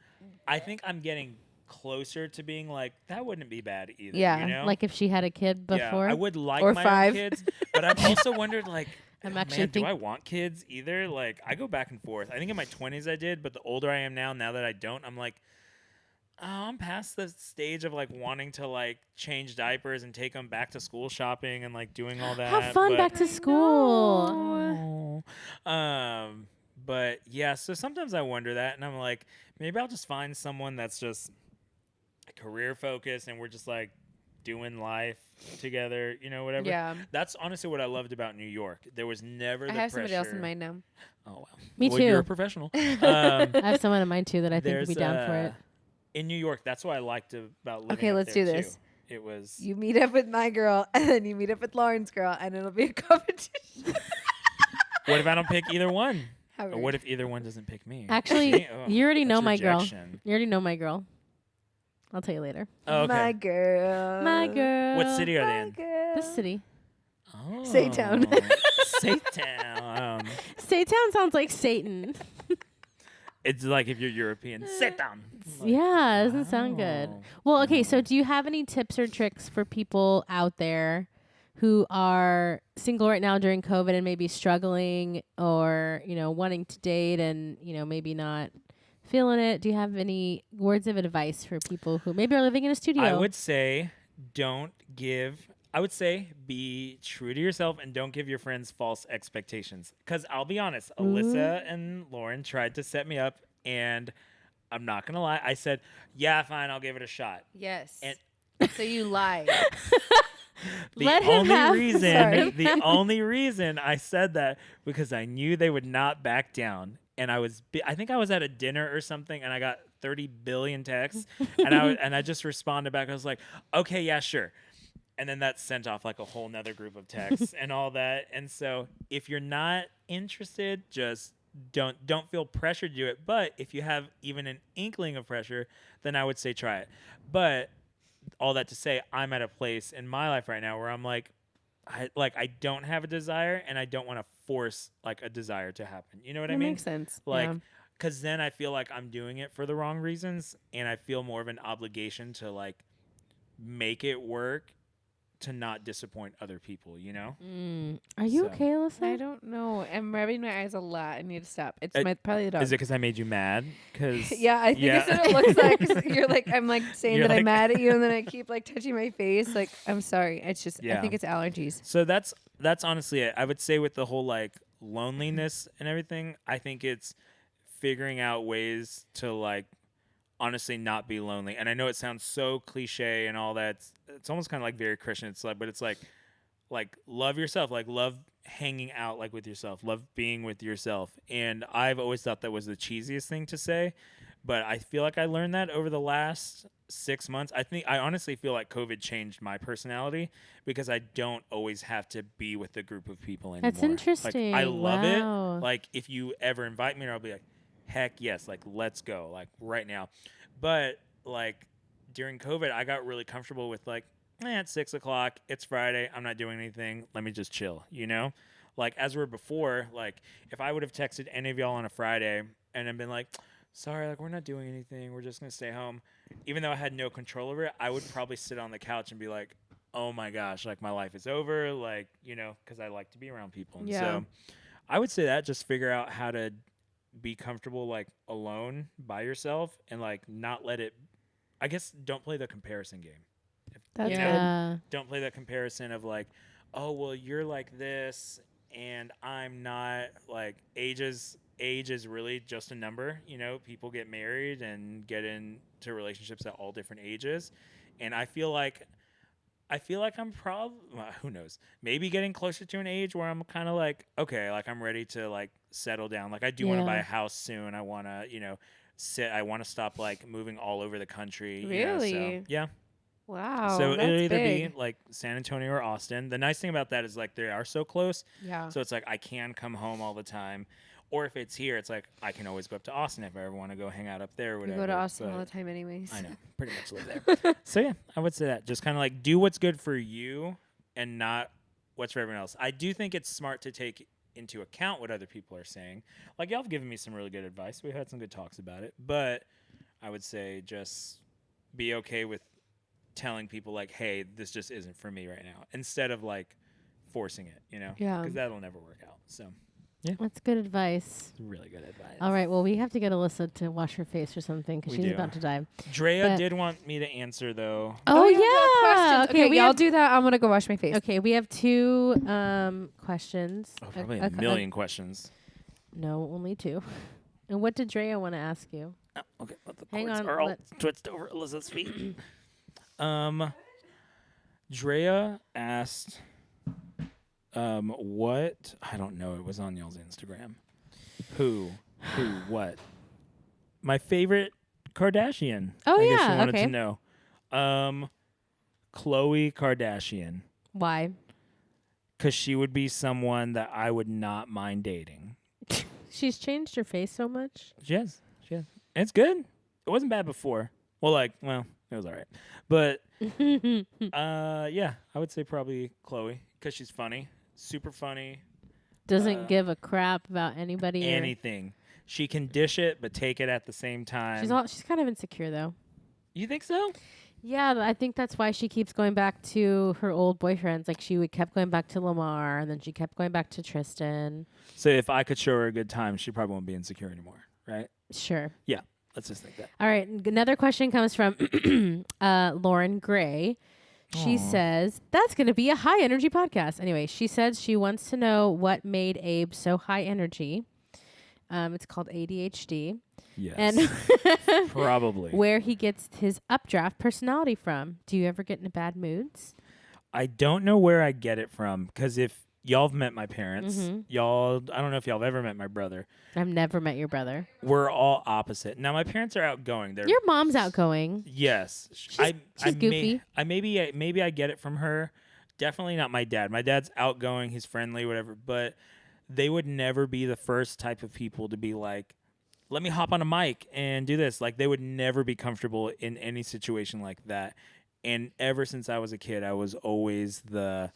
I think I'm getting closer to being like, that wouldn't be bad either. Yeah, You know? Like if she had a kid before. Yeah, I would like Or my 5. own kids, but I've also wondered, like, I'm man, actually do I want kids either? Like, I go back and forth. I think in my 20s I did, but the older I am now that I don't, I'm like, oh, I'm past the stage of like wanting to like change diapers and take them back to school shopping and like doing all that. Have fun but- back to school. But yeah, so sometimes I wonder that, and I'm like, maybe I'll just find someone that's just career focused, and we're just like doing life together, you know, whatever. Yeah. That's honestly what I loved about New York. There was never the I have pressure. somebody else in mind now. Oh wow, Me well, You're a too. professional. I have someone in mind too that I think would be there's, down for it. In New York, that's what I liked about living. Okay, up let's there, do too. this. It was. You meet up with my girl, and then you meet up with Lauren's girl, and it'll be a competition. What if I don't pick either one? How Or rude. what if either one doesn't pick me? Actually, See? Oh, you already know that's my girl. rejection. You already know my girl. I'll tell you later. Oh, okay. My girl. My girl. What city are they My in? girl. This city. Oh. Saytown. Saytown. Saytown sounds like Satan. It's like if you're European. Saytown. Yeah, it doesn't sound good. Wow. Well, okay, so do you have any tips or tricks for people out there who are single right now during COVID and maybe struggling or, you know, wanting to date and, you know, maybe not feeling it? Do you have any words of advice for people who maybe are living in a studio? I would say be true to yourself and don't give your friends false expectations. Because I'll be honest, Alyssa and Lauren tried to set me up, and I'm not going to lie. I said, yeah, fine, I'll give it a shot. Yes. And- So you lied. The Let him only have- reason, Sorry. the only reason I said that because I knew they would not back down, and I think I was at a dinner or something, and I got 30 billion texts, and I just responded back. I was like, okay, yeah, sure, and then that sent off like a whole nother group of texts and all that. And so if you're not interested, just don't feel pressure to do it. But if you have even an inkling of pressure, then I would say try it. But all that to say, I'm at a place in my life right now where I'm like, I don't have a desire, and I don't want to force like a desire to happen. You know what I That mean? makes sense. Like, Yeah. because then I feel like I'm doing it for the wrong reasons, and I feel more of an obligation to like make it work to not disappoint other people. You know? Are you So- okay, Alyssa? I don't know. I'm rubbing my eyes a lot. I need to stop. It's Uh, probably the dog. Is it because I made you mad? Because Yeah, I think it's what it looks like. 'Cause you're like, I'm like saying You're that I'm like- mad at you, and then I keep like touching my face. Like, I'm sorry. It's just, I Yeah. think it's allergies. So that's honestly it. I would say with the whole like loneliness and everything, I think it's figuring out ways to like honestly not be lonely. And I know it sounds so cliche and all that. It's almost kind of like very Christian. It's like, but it's like love yourself, like love hanging out like with yourself, love being with yourself. And I've always thought that was the cheesiest thing to say, but I feel like I learned that over the last 6 months. I honestly feel like COVID changed my personality because I don't always have to be with a group of people anymore. That's interesting. Like, I love Wow. it. Like if you ever invite me, I'll be like, heck yes, like let's go, like right now. But like during COVID, I got really comfortable with like, it's 6 o'clock, it's Friday, I'm not doing anything, let me just chill, you know? Like as we're before, like if I would have texted any of y'all on a Friday and then been like, sorry, like we're not doing anything, we're just gonna stay home, even though I had no control over it, I would probably sit on the couch and be like, oh my gosh, like my life is over, like, you know, because I like to be around people. And Yeah. so I would say that just figure out how to be comfortable like alone by yourself and like not let it, I guess don't play the comparison game. That's you know? good. Yeah. Don't play that comparison of like, oh well you're like this and I'm not. Like age is really just a number. You know, people get married and get into relationships at all different ages, and I feel like I'm probably, who knows, maybe getting closer to an age where I'm kind of like, okay, like I'm ready to like settle down. Like I do want to Yeah. buy a house soon. I want to, you know, I want to stop like moving all over the country. You know, Really? so, yeah. Wow. So that's it'll either big. be like San Antonio or Austin. The nice thing about that is like they are so close. Yeah. So it's like I can come home all the time. Or if it's here, it's like I can always go up to Austin if I ever want to go hang out up there or We whatever. go to Austin all but the time, anyways. I know, pretty much live there. So yeah, I would say that. Just kind of like do what's good for you and not what's for everyone else. I do think it's smart to take into account what other people are saying. Like y'all have given me some really good advice. We've had some good talks about it. But I would say just be okay with telling people like, hey, this just isn't for me right now, instead of like forcing it, you know? Yeah. Because that'll never work out. So That's good advice. it's really good advice. All right. Well, we have to get Alyssa to wash her face or something because We she's do. about to die. Drea But- did want me to answer though. Oh, yeah. yeah. Questions. Okay, we y'all have, do that. I'm gonna go wash my face. Okay, we have two questions. Oh, probably A- a million questions. no, only two. And what did Drea want to ask you? Oh, okay, let the Hang cords on, are all let- twitched over Elizabeth's feet. Drea asked, what? I don't know. It was on y'all's Instagram. Who? What? My favorite Kardashian. Oh, I guess yeah, she wanted okay. to know. Khloe Kardashian, Why? because she would be someone that I would not mind dating. She's changed her face so much. She has. And it's good. It wasn't bad before. Well, it was all right. But yeah, I would say probably Khloe because she's funny, super funny. Doesn't give a crap about anybody. or- Anything. She can dish it, but take it at the same time. She's kind of insecure though. You think so? Yeah, I think that's why she keeps going back to her old boyfriends. Like kept going back to Lamar, and then she kept going back to Tristan. So if I could show her a good time, she probably won't be insecure anymore, right? Sure. Yeah. Let's just think that. All right. Another question comes from Lauren Gray. She Aw. says, that's going to be a high energy podcast. Anyway, she says she wants to know what made Abe so high energy. It's called ADHD. Yes. And Probably. where he gets his updraft personality from. Do you ever get into bad moods? I don't know where I get it from because if y'all have met my parents, Mhm. I don't know if y'all have ever met my brother. I've never met your brother. We're all opposite. Now, my parents are outgoing. They're Your mom's outgoing. Yes, She's goofy. Maybe I get it from her. Definitely not my dad. My dad's outgoing. He's friendly, whatever. But they would never be the first type of people to be like, let me hop on a mic and do this. Like, they would never be comfortable in any situation like that. And ever since I was a kid, I was always the,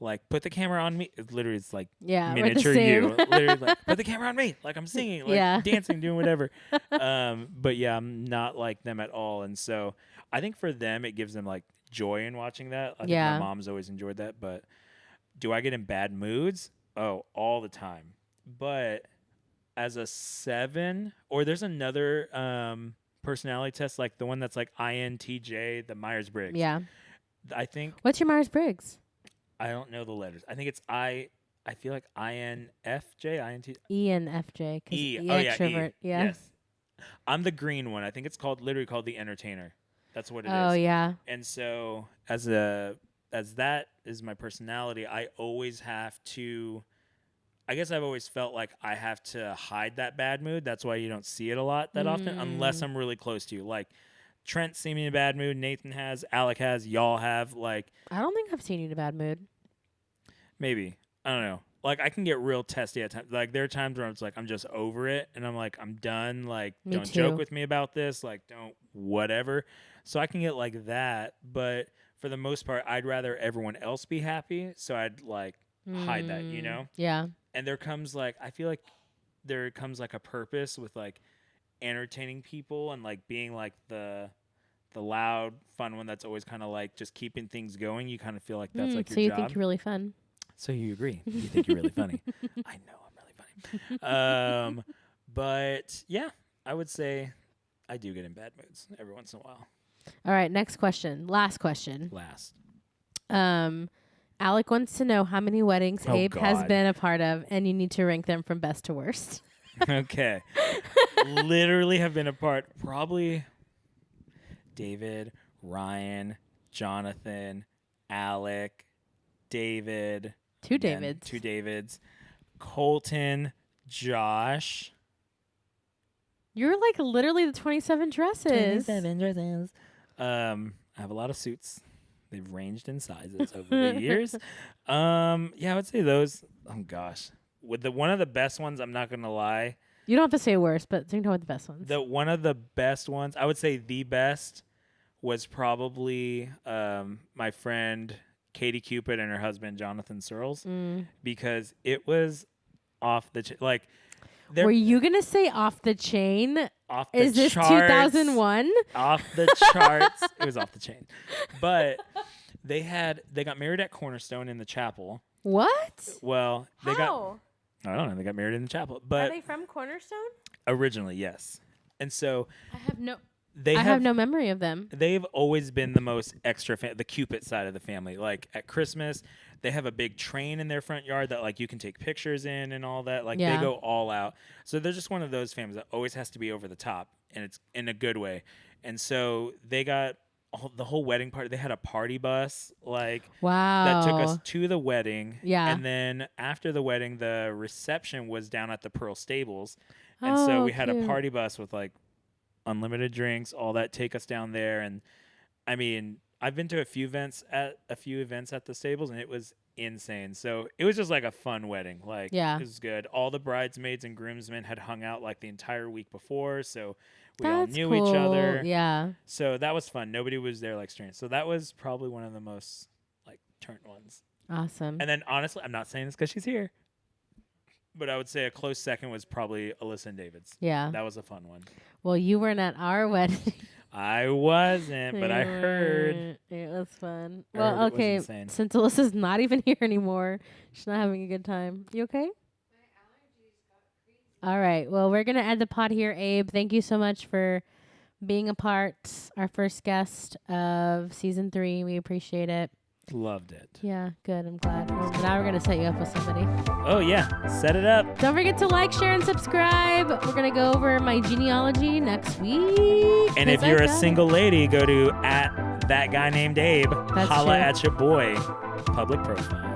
like, put the camera on me. Literally, it's like Yeah, we're the miniature same. you. Literally, like, put the camera on me. Like, I'm singing, like, Yeah. dancing, doing whatever. But yeah, I'm not like them at all. And so I think for them, it gives them, like, joy in watching that. I think Yeah. my mom's always enjoyed that. But do I get in bad moods? Oh, all the time. But as a 7, or there's another personality test, like the one that's like INTJ, the Myers-Briggs. Yeah. I think, What's your Myers-Briggs? I don't know the letters. I think it's I feel like INFJ, INT. ENFJ. E. E Oh, yeah, extrovert. E. Yeah. Yes. I'm the green one. I think it's literally called the Entertainer. That's what it is. Oh yeah. And so as that is my personality, I always have to, I guess I've always felt like I have to hide that bad mood. That's why you don't see it a lot that often, unless I'm really close to you. Like, Trent's seen me in a bad mood. Nathan has. Alec has. Y'all have. Like, I don't think I've seen you in a bad mood. maybe. I don't know. Like, I can get real testy at times. Like, there are times where it's like, I'm just over it. And I'm like, I'm done. Like, Me don't too. joke with me about this. Like, don't whatever. So I can get like that. But for the most part, I'd rather everyone else be happy. So I'd like hide that, you know? Yeah. And there comes like, I feel like there comes like a purpose with like entertaining people and like being like the loud, fun one that's always kind of like just keeping things going. You kind of feel like that's like so your you job. think you're really fun? So you agree? You think you're really funny? I know I'm really funny. But yeah, I would say I do get in bad moods every once in a while. All right. Next question. Last question. Last. Alec wants to know how many weddings Oh, Abe has God. been a part of, and you need to rank them from best to worst. Okay. Literally have been a part probably David, Ryan, Jonathan, Alec, David. Two and then Davids. Two Davids. Colton, Josh. You're like literally the 27 dresses. dresses. I have a lot of suits. They've ranged in sizes over the years. Yeah, I would say those. Oh gosh. With one of the best ones, I'm not gonna lie. You don't have to say worst, but think about the best ones. One of the best ones, I would say the best was probably my friend Katie Cupid and her husband Jonathan Searles, because it was off the like. Were you gonna say off the chain? Off the Is this charts, 2001? Off the charts. It was off the chain. But they got married at Cornerstone in the chapel. What? Well, they How? I don't know. They got married in the chapel. Are But they from Cornerstone? originally, yes. And so I have no. they I have no memory of them. They've always been the most extra, the Cupid side of the family. Like at Christmas, they have a big train in their front yard that like you can take pictures in and all that. Like Yeah. they go all out. So they're just one of those families that always has to be over the top, and it's in a good way. And so they got the whole wedding party. They had a party bus like Wow. that took us to the wedding. Yeah. And then after the wedding, the reception was down at the Pearl Stables. And Oh, so we had a cute. party bus with like unlimited drinks, all that, take us down there. And I mean, I've been to a few events at the stables, and it was insane. So it was just like a fun wedding. Like, Yeah. it was good. All the bridesmaids and groomsmen had hung out like the entire week before, so we That's all knew each other. cool. Yeah. So that was fun. Nobody was there like strange. So that was probably one of the most like turnt ones. Awesome. And then honestly, I'm not saying this because she's here, but I would say a close second was probably Alyssa and David's. Yeah. That was a fun one. Well, you weren't at our wedding. I wasn't, but I You heard. weren't. It was fun. I Well, heard it was okay. insane. Since Alyssa's not even here anymore, she's not having a good time. You okay? All right. Well, we're gonna end the pod here, Abe. Thank you so much for being a part, our first guest of season 3. We appreciate it. Loved it. Yeah, good. I'm glad. Well, now we're gonna set you up with somebody. Oh yeah, set it up. Don't forget to like, share, and subscribe. We're gonna go over my genealogy next week. And if 'cause I you're a got it. single lady, go to @thatguynamedabe. That's Holla true. at your boy. Public profile.